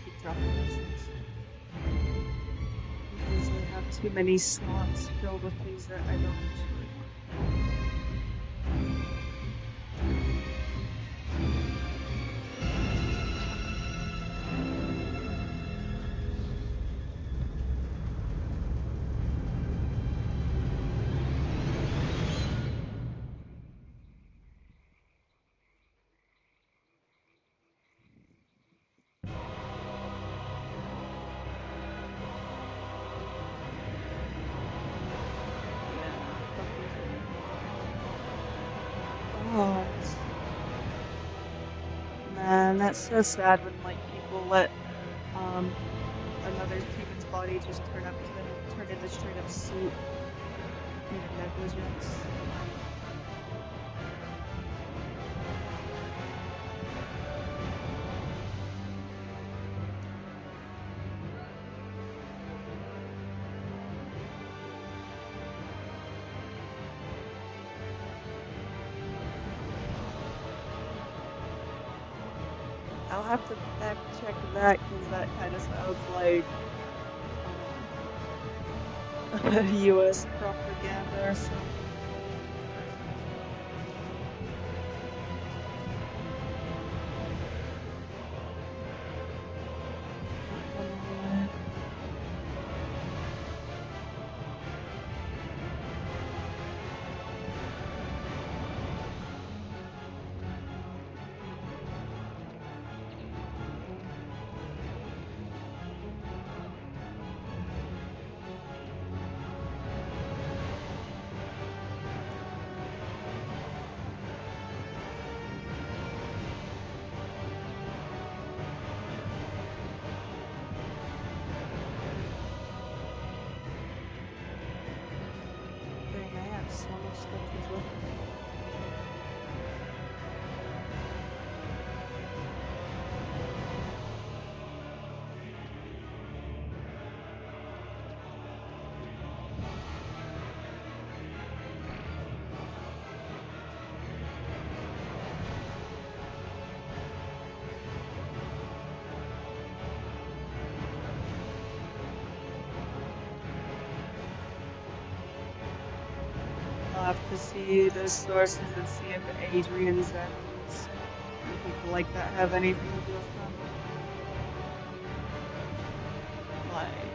Keep dropping those things because I have too many slots filled with things that I don't actually want. Yeah, fuck you. Oh, man, that's so sad when like people let um another human's body just turn into straight up soup due to negligence. I'll have to fact check that because that kind of sounds like U.S. propaganda or something. unexpectedly. I'll have to see the sources and see if Adrian's ends and people like that have anything to do with them. Like,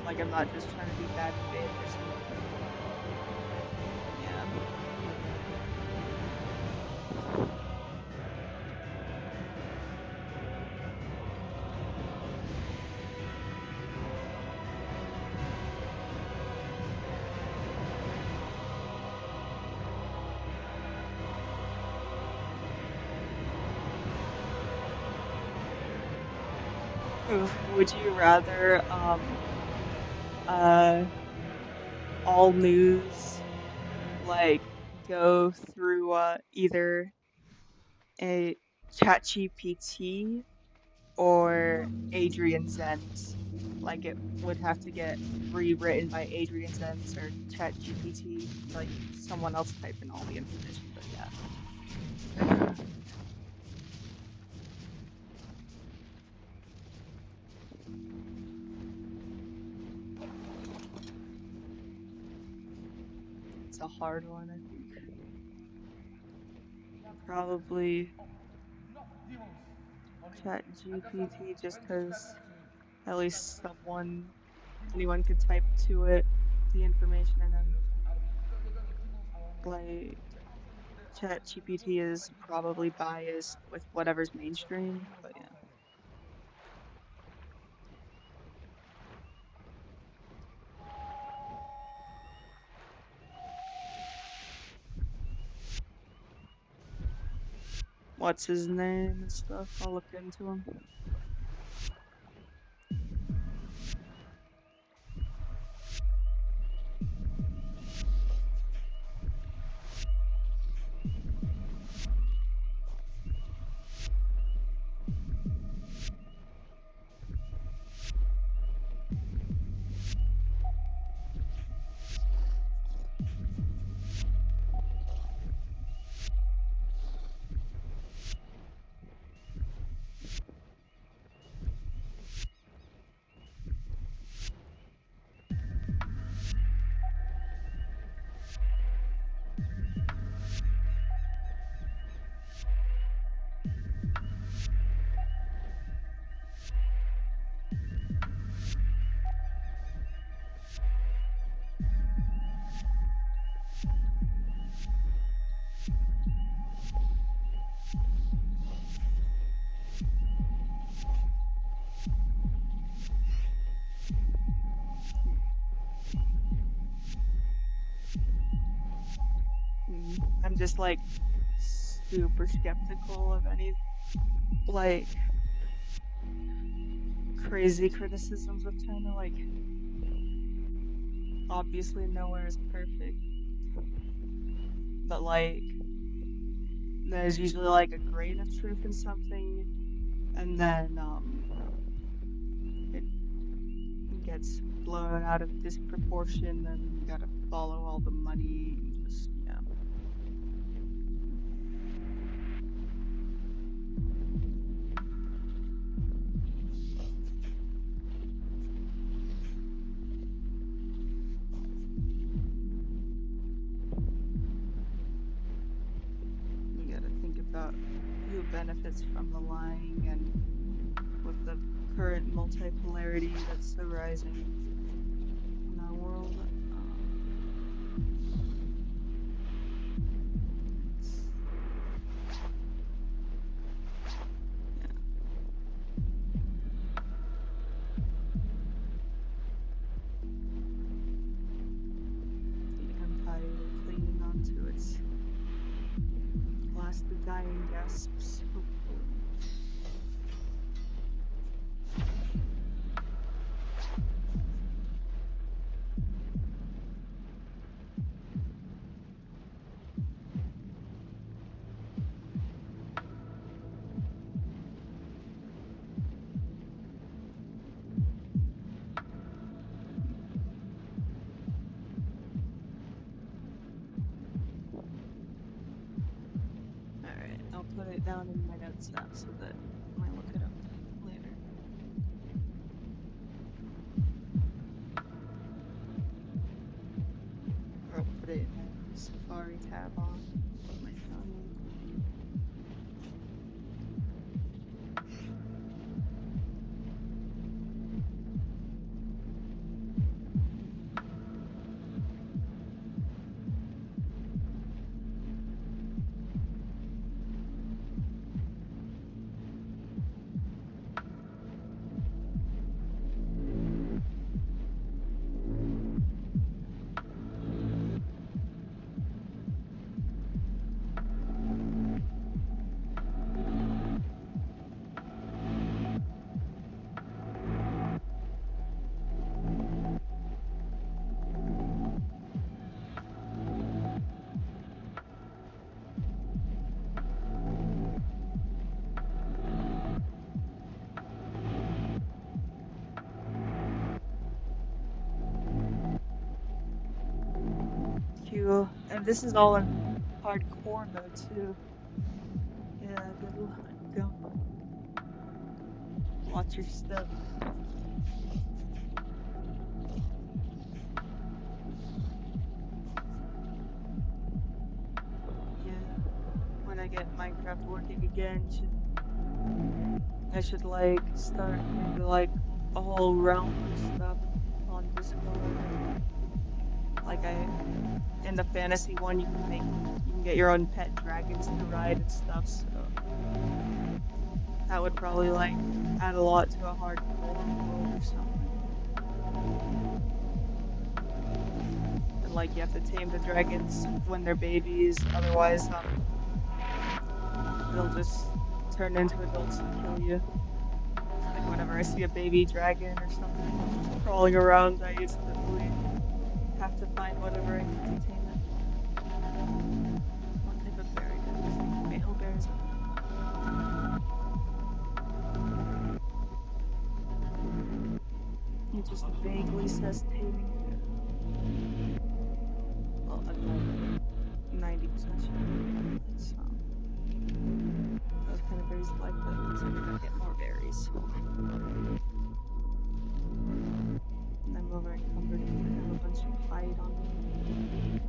like I'm not just trying to be bad faith or something. Yeah. Would you rather uh all news like go through either a ChatGPT or Adrian's End? Like it would have to get rewritten by Adrian's Ends or ChatGPT, like someone else type in all the information, but yeah. It's a hard one, I think. Probably ChatGPT just because at least anyone could type to it the information and then like ChatGPT is probably biased with whatever's mainstream, but yeah. What's his name and stuff? I'll look into him. I'm just like super skeptical of any like crazy criticisms of China. Like, obviously, nowhere is perfect, but like, there's usually like a grain of truth in something, and then it gets blown out of disproportion, and you gotta follow all the money. And just yeah, you gotta think about who benefits from the lying, and with the current multipolarity that's arising in our world. Yeah, the empire clinging on to its last dying gasps, hopefully. down in my notes app so that when I look it up later. Or I'll put it in the Safari tab on my phone. Cool. And this is all in hardcore mode too. Yeah, good luck. Go. Watch your step. Yeah. When I get Minecraft working again, I should like start maybe like a whole realm of stuff on Discord. Like in the fantasy one, you can get your own pet dragons to ride and stuff. So that would probably like add a lot to a hardcore world or something. And like you have to tame the dragons when they're babies, otherwise they'll just turn into adults and kill you. Like whenever I see a baby dragon or something crawling around, I instantly have to find whatever I need to tame it. What type of bear it is? Male bears. It just vaguely says taming it. Well, I'm like 90% sure. So those kind of berries like that, so we're gonna get more berries. And I'm over encumbered because I have a bunch of hide on me.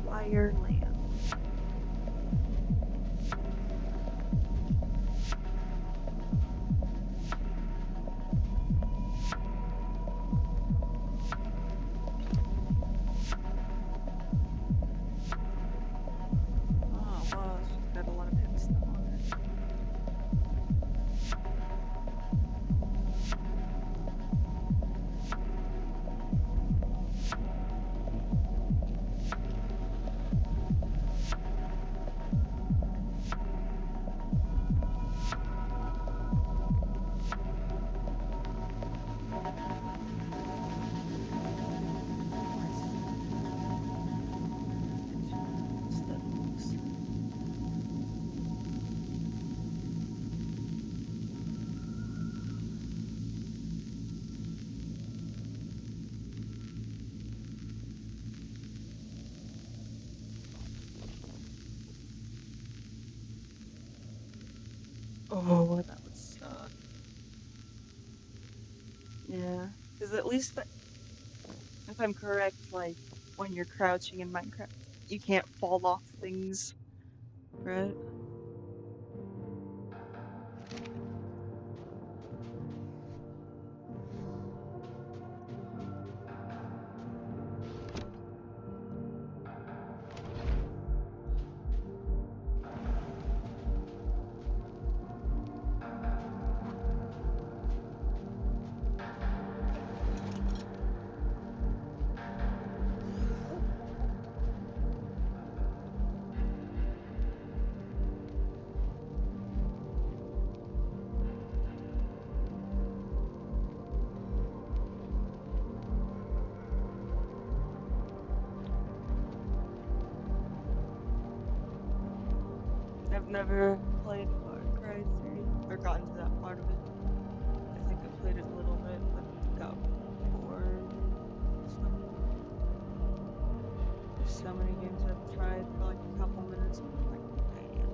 Fire lamp. Oh, wow, she's got a lot of heavy stuff on her. Oh, that would suck. Yeah, because at least if I'm correct, like when you're crouching in Minecraft, you can't fall off things, right? I've never played Far Cry 3 or gotten to that part of it. I think I played it a little bit, but got bored. So there's so many games I've tried for like a couple minutes and I'm like, man.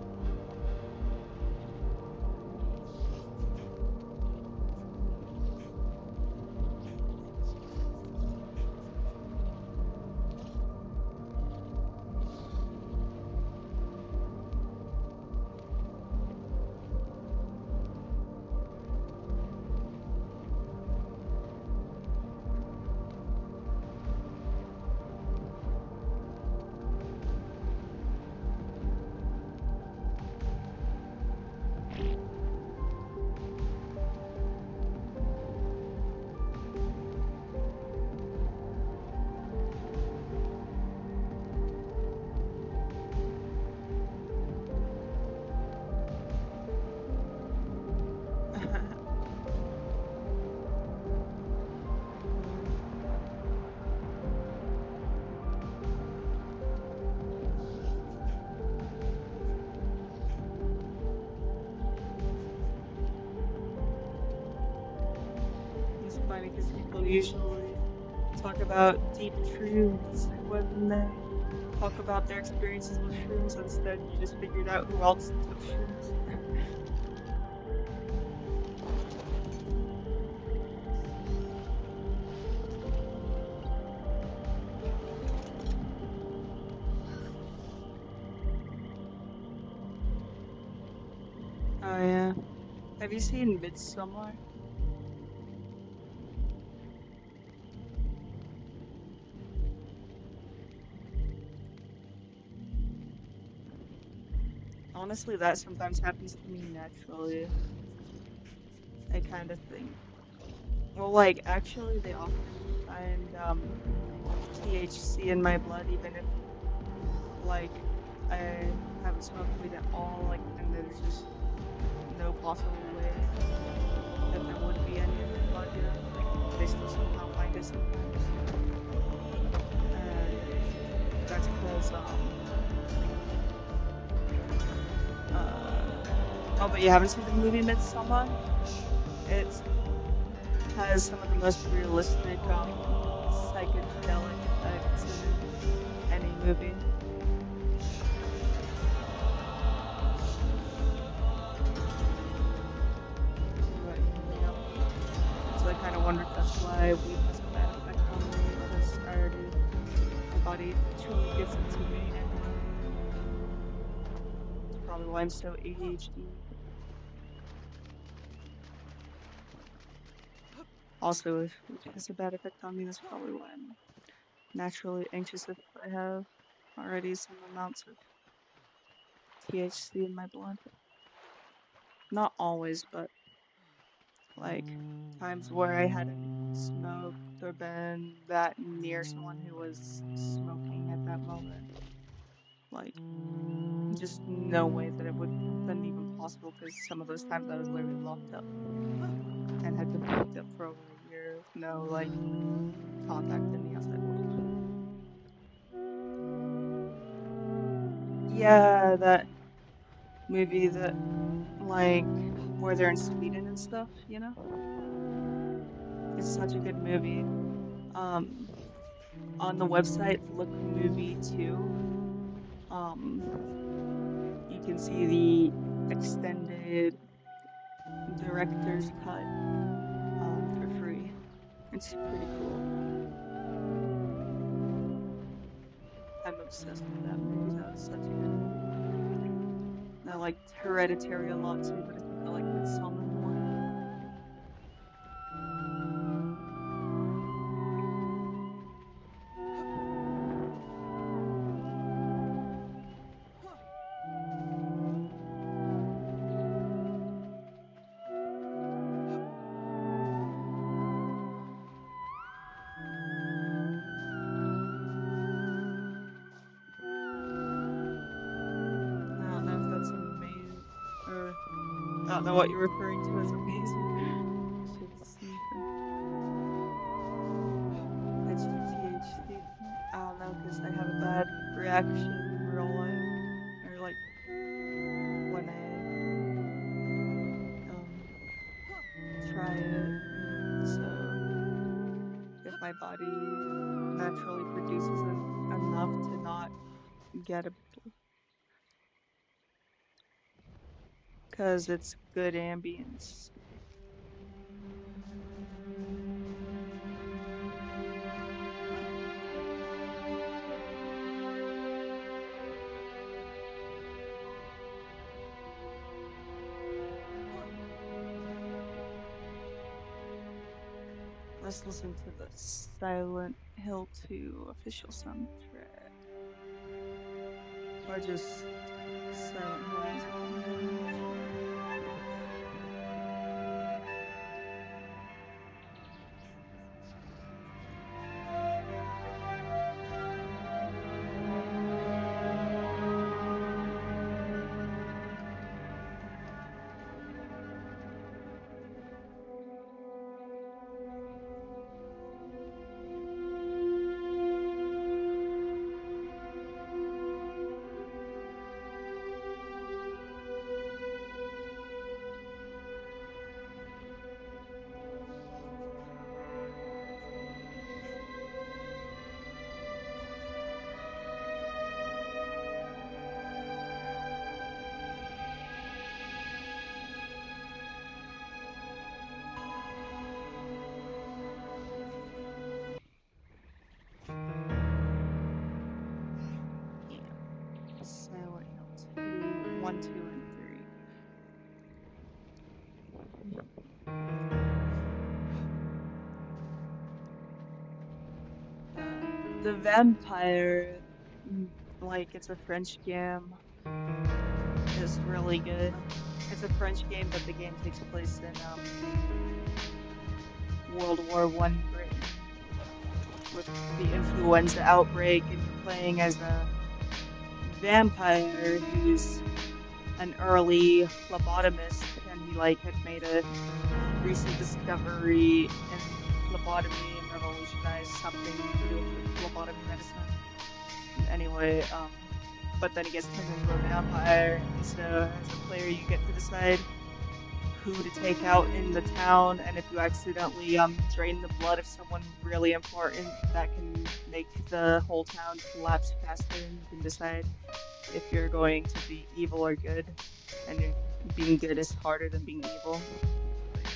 It's funny because people usually talk about deep truths when they talk about their experiences with shrooms. Instead, you just figured out who else took shrooms. Oh yeah. Have you seen Midsommar? Honestly, that sometimes happens to me naturally. I kind of think. Well, like actually, they often find THC in my blood, even if like I haven't smoked weed at all. Like, and there's just no possible way that there would be any in my blood, you know? Like, they still somehow find it sometimes. And that's because, uh, oh, but you haven't seen the movie Midsommar? It has some of the most realistic, psychedelic effects in any movie. But, yep. So I kind of wonder if that's why weed has a bad effect on me, because I already, my body truly gives it to me, and it's probably why I'm so ADHD. Also, if weed has a bad effect on me, that's probably why I'm naturally anxious if I have already some amounts of THC in my blood. Not always, but like times where I hadn't smoked or been that near someone who was smoking at that moment. Like, just no way that it would have been even possible because some of those times I was literally locked up and had been locked up for over a year with no like contact in the outside world. Yeah, that movie that like where they're in Sweden and stuff, you know? It's such a good movie. Um, on the website Look Movie 2, um, you can see the extended director's cut for free. It's pretty cool. I'm obsessed with that movie though. It's such a good movie. And I liked Hereditary a lot too, but I think I like Midsommar more. I don't know if that's amazing or I don't know what you're referring to as amazing. Should have sniffing. That's your THC. I don't know, 'cause I have a bad reaction in real life. Or like when I body naturally produces enough to not get a, because it's good ambience. Let's listen to the Silent Hill 2 official soundtrack. Or just Silent Hill music in general. Yeah. Silent Hill 2, 1, 2, and 3. The vampire, mm, like it's a French game, is really good. It's a French game, but the game takes place in World War I Britain with the influenza outbreak, and you're playing as a vampire who's an early phlebotomist, and he like had made a recent discovery in phlebotomy and revolutionized something to do with phlebotomy medicine. Anyway, but then he gets turned into a vampire, and so as a player you get to decide who to take out in the town, and if you accidentally drain the blood of someone really important, that can make the whole town collapse faster, and you can decide if you're going to be evil or good, and being good is harder than being evil. But yeah,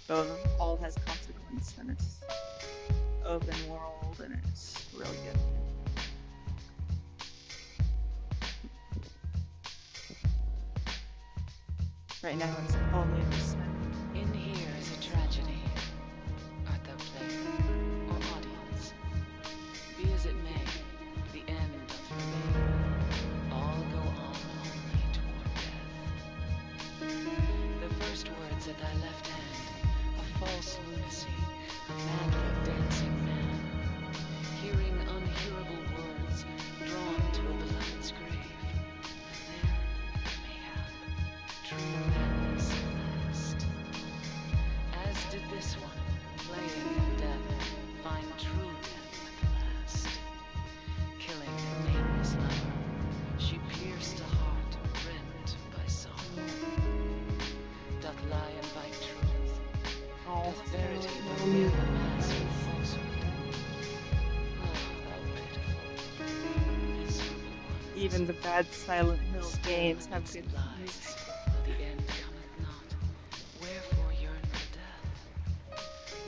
so all has consequence, and it's open world, and it's really good. Right now it's only the sun. In here is a tragedy. Art thou player or audience? Be as it may, the end doth remain. All go on only toward death. The first words at thy left hand, a false lunacy, a madly dancing man. Hearing unhearable words, drawn to a beloved's grave. And there, mayhap, true madness at last. As did this one, playing in death, find true death at the last. Killing a nameless lover, she pierced a heart rent by sorrow. Doth lie invite truth, Oh, doth verity veil the mask of falsehood. Ah, thou pitiful, miserable one. even the bad Silent Hill games have good Lies, music. though the end cometh not. Wherefore yearn for death?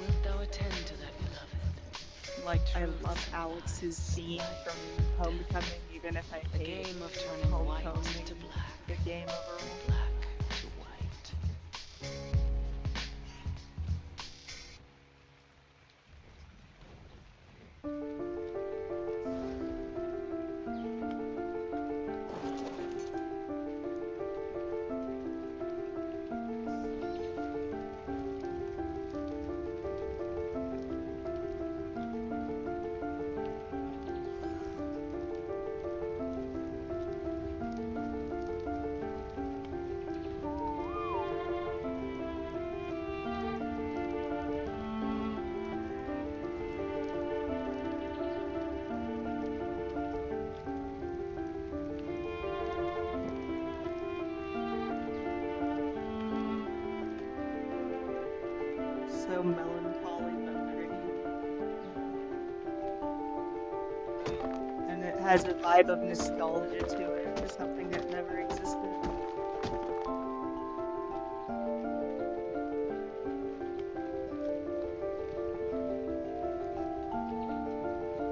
Wilt thou attend to that beloved? Like, I love Alex's theme from Homecoming, even if I A hate game of turning white Homecoming, to black, the game overall. black to white. So melancholy but pretty. has a vibe of nostalgia to it for something that never existed.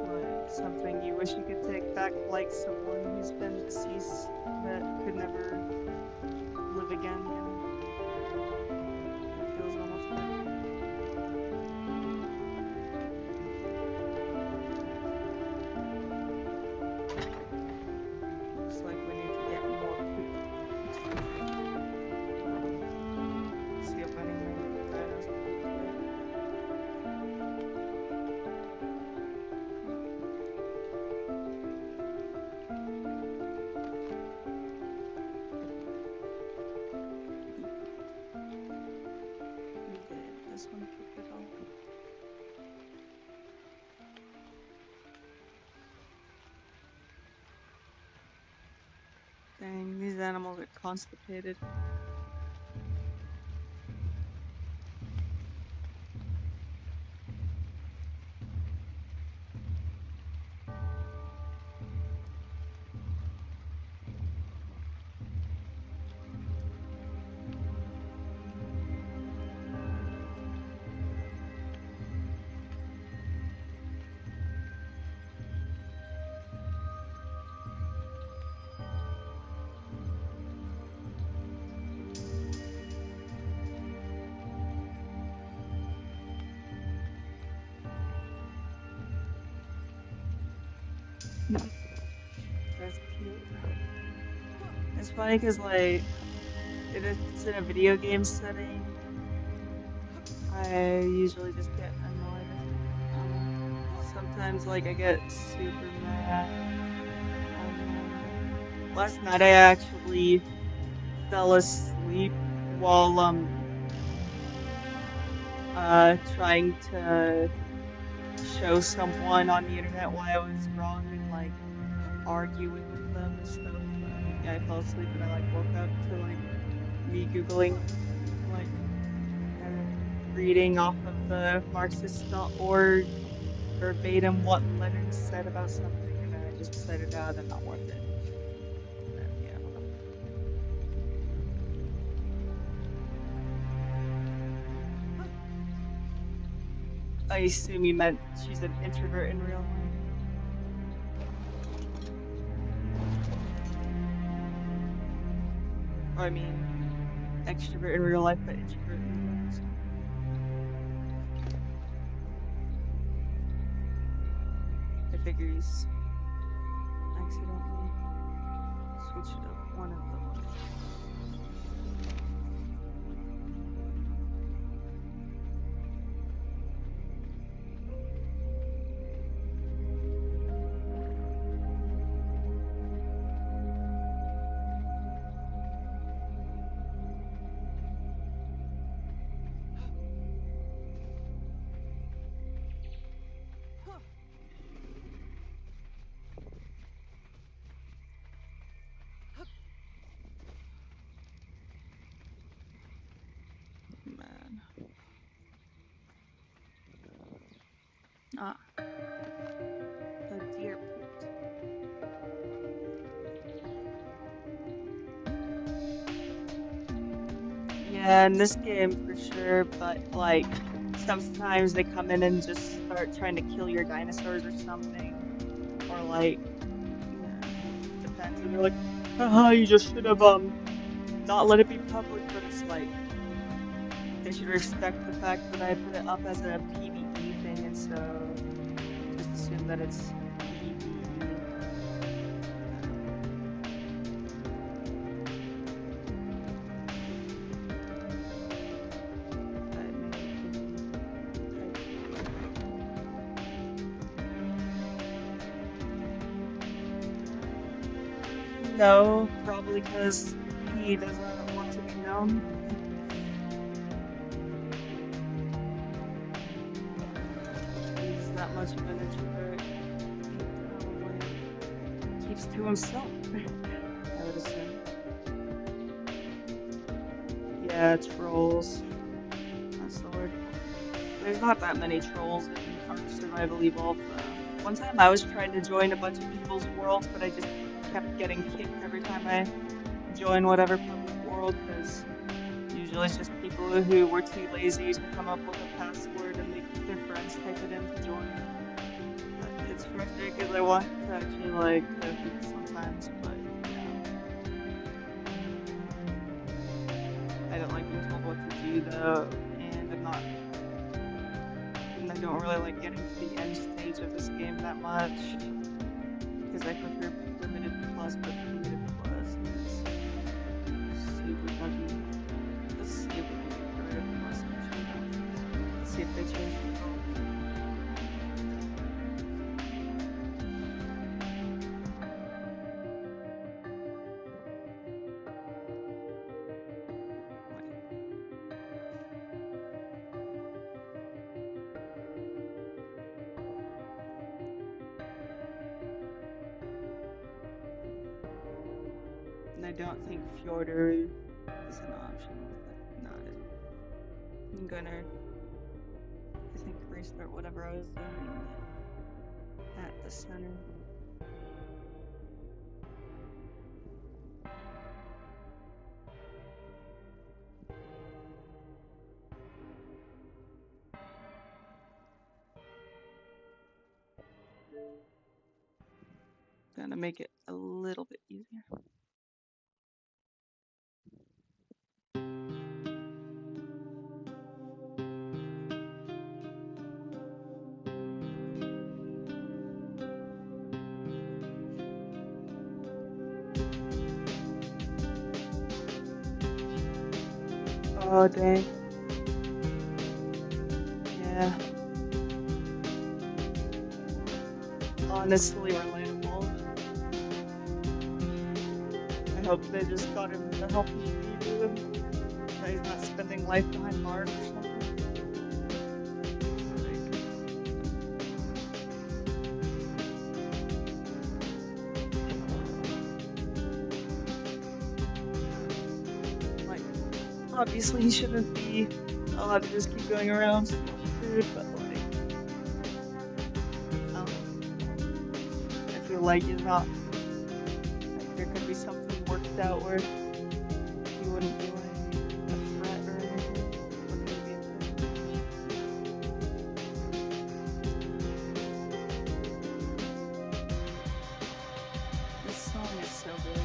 Like something you wish you could take back, like someone who's been deceased that could never live again, you know? It feels almost like looks like we need to get more poop. See if any maybe the dinos will poop today. Did this one poop at all? Dang, these animals are constipated. That's cute. It's funny because, like, if it's in a video game setting, I usually just get annoyed. Sometimes, like, I get super mad. Last night I actually fell asleep while trying to show someone on the internet why I was wrong and like arguing with them and stuff. Yeah, I fell asleep and I like woke up to like me googling like reading off of the Marxist.org verbatim what Lenin said about something, and then I just decided, ah, they're not worth it. And then, yeah. I assume you meant she's an introvert in real life. Or I mean, extrovert in real life, but introvert in real life. I figure he's accidentally switched up one of them. Man. Ah, a deer pooped. Yeah, in this game for sure, but like sometimes they come in and just start trying to kill your dinosaurs or something. Or like, yeah, depends. And they're like, haha, you just should have not let it be public, but it's like they should respect the fact that I put it up as a PvE thing, and so just assume that it's PvE. No, probably because he doesn't want to be known. He's that much of an introvert. He probably keeps to himself, I would assume. Yeah, trolls. That's the word. There's not that many trolls in Ark Survival Evolved, though. One time I was trying to join a bunch of people's worlds, but I just kept getting kicked every time I join whatever public world, because usually it's just people who were too lazy to come up with a password and make their friends type it in to join. But it's frustrating because I want to actually like code sometimes, but I don't like being told what to do though, and I don't really like getting to the end stage of this game that much, because I prefer Primitive Plus, but Primitive Plus is super buggy. Let's see if we can do Primitive Plus actually. Let's see if they change the controls. And I don't think Fjorder is an option, but no, it isn't. I'm gonna, I think, restart whatever I was doing at the center. Gonna make it a little bit easier. Oh, dang. Yeah. Honestly relatable. I hope they just got him the help he needed, that he's not spending life behind bars or something. Like, obviously he shouldn't be allowed to just keep going around stealing food, but like, I feel like he's not, like, there could be something worked out where he wouldn't be like a threat or anything. Wouldn't be a threat. This song is so good.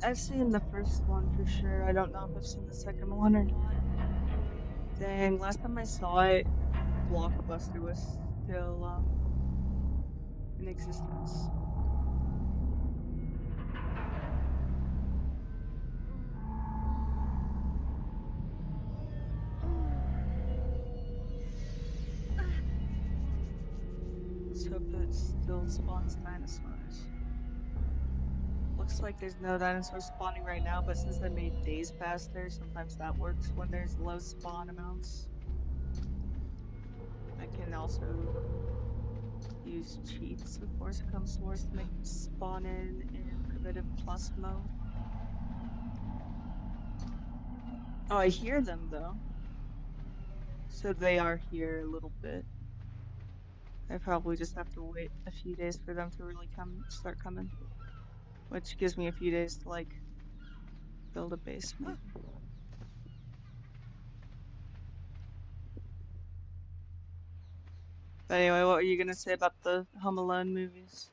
I've seen the first one for sure. I don't know if I've seen the second one or not. Dang, last time I saw it, Blockbuster was still in existence. Let's hope it still spawns dinosaurs. Looks like there's no dinosaurs spawning right now, but since I made days faster, sometimes that works when there's low spawn amounts. I can also use cheats, of course, it comes to worst, to make them spawn in primitive plus mode. Oh, I hear them though. So they are here a little bit. I probably just have to wait a few days for them to really start coming. Which gives me a few days to like build a base maybe. But anyway, what were you gonna say about the Home Alone movies?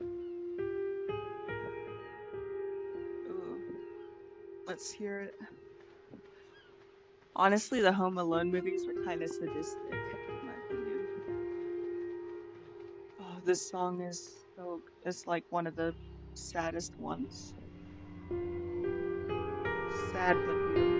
Ooh, let's hear it. Honestly, the Home Alone movies are kind of sadistic, in my opinion. Oh, this song is it's like one of the saddest ones. Sad but beautiful.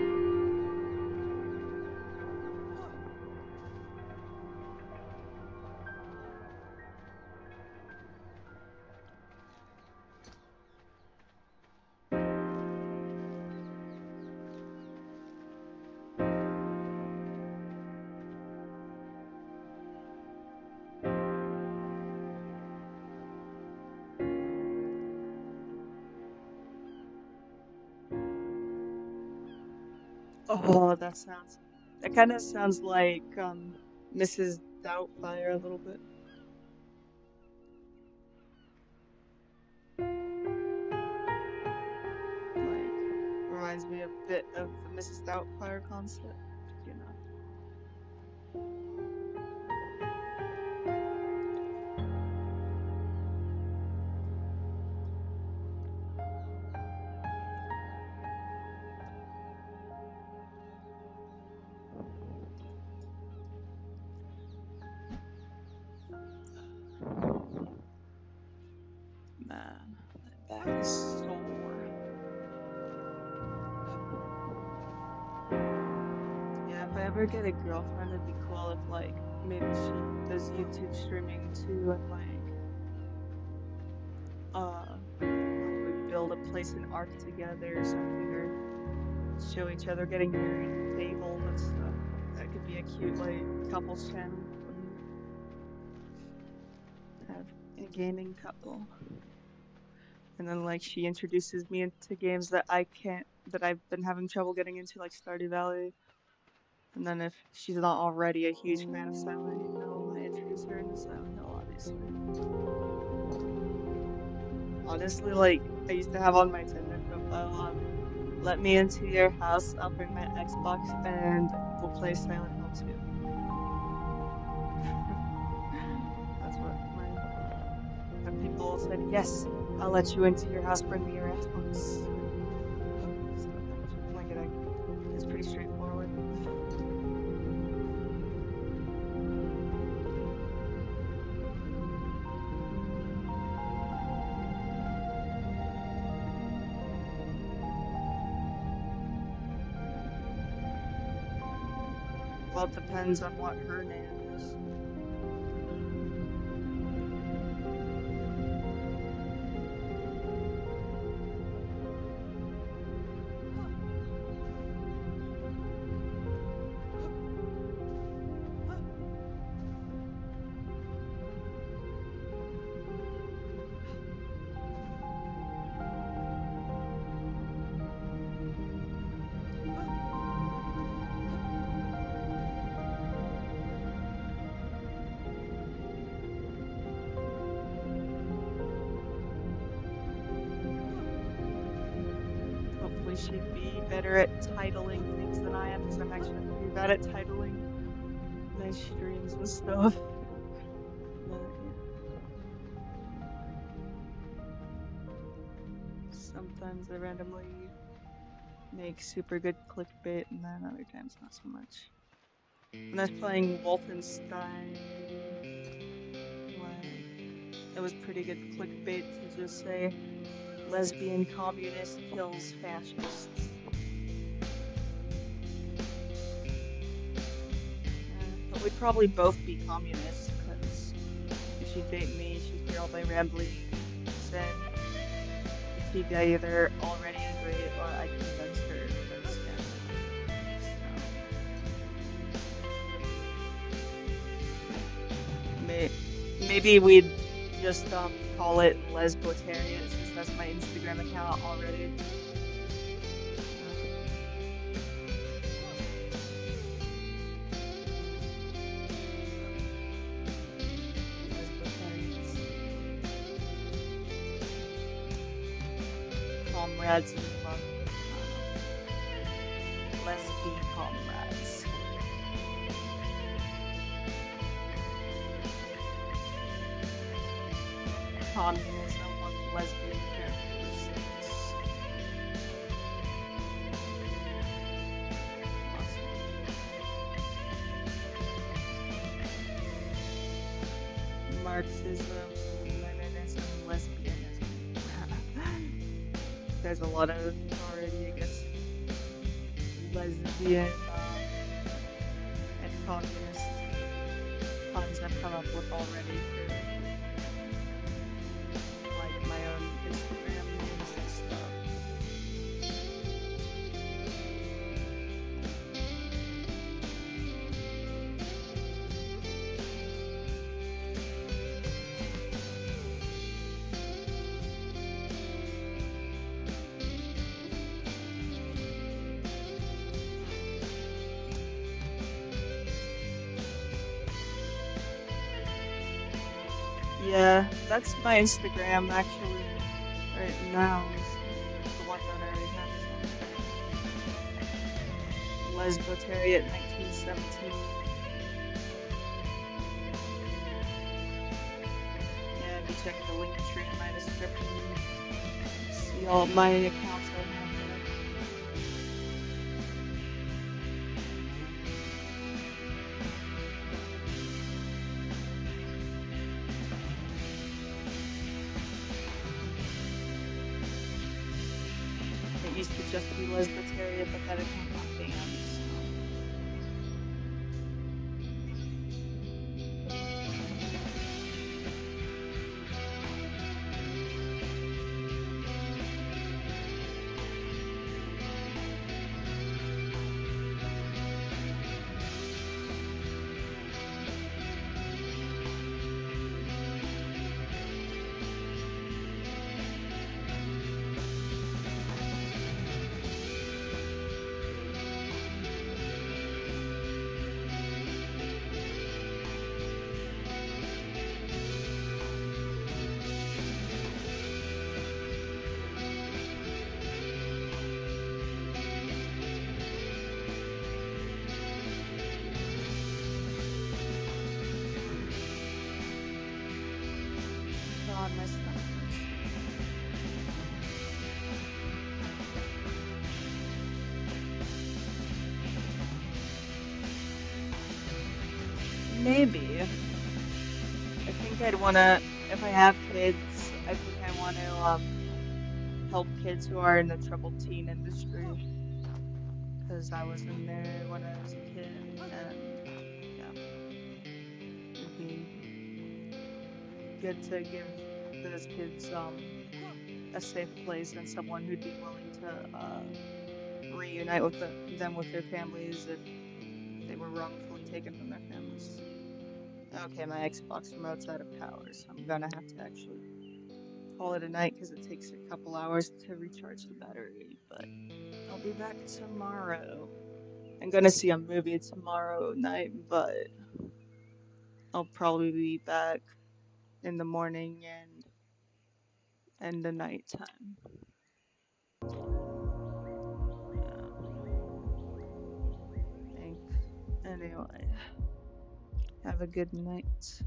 Oh, that kind of sounds like Mrs. Doubtfire a little bit. Like reminds me a bit of the Mrs. Doubtfire concept, you know. Man, my back is sore. Yeah, if I ever get a girlfriend, it'd be cool if like maybe she does YouTube streaming too and like we build a place in Ark together or something, or show each other getting married at the table and stuff. That could be a cute like couples channel for me. Have a gaming couple. And then like she introduces me into games that I've been having trouble getting into, like Stardew Valley. And then if she's not already a huge fan of Silent Hill, I introduce her into Silent Hill, obviously. Honestly, like I used to have on my Tinder profile, let me into your house, I'll bring my Xbox and we'll play Silent Hill 2. That's what and people said, yes, I'll let you into your house, bring me your Xbox. So like it's pretty straightforward. Well, it depends on what her name is. Hopefully she'd be better at titling things than I am, because I'm actually pretty bad at titling my streams and stuff. Sometimes they randomly make super good clickbait, and then other times not so much. When I was playing Wolfenstein, like it was pretty good clickbait to just say lesbian communist kills fascists. But we'd probably both be communists, because if she'd date me, she'd hear all my ramblings, and she'd either already agree or I'd convince her, because, yeah. So, maybe we'd just call it Lesbotarian, since that's my Instagram account already. Lesbotarians. Comrades in love. Lesbian comrades. Communism with lesbian characteristics. Awesome. Marxism, Leninism, lesbianism. There's a lot of already, I guess, lesbian and communist puns I've come up with already for like my own Instagram names and stuff. Yeah, that's my Instagram actually right now. Is the one that I already have. Lesbotarian 1917. Yeah, if you check the link tree in my description, see all my accounts I have there. It used to just be Lesbotarian, but that account got banned. God, my stomach hurts. Maybe. I think I'd wanna, if I have kids, I think I want to help kids who are in the troubled teen industry, because I was in there when I was a kid, and yeah, it'd be good to give those kids a safe place and someone who'd be willing to reunite with them with their families if they were wrongfully taken from their families. Okay, my Xbox remote's out of power, so I'm gonna have to actually call it a night because it takes a couple hours to recharge the battery, but I'll be back tomorrow. I'm gonna see a movie tomorrow night, but I'll probably be back in the morning and the nighttime. Yeah, thanks. Anyway, have a good night.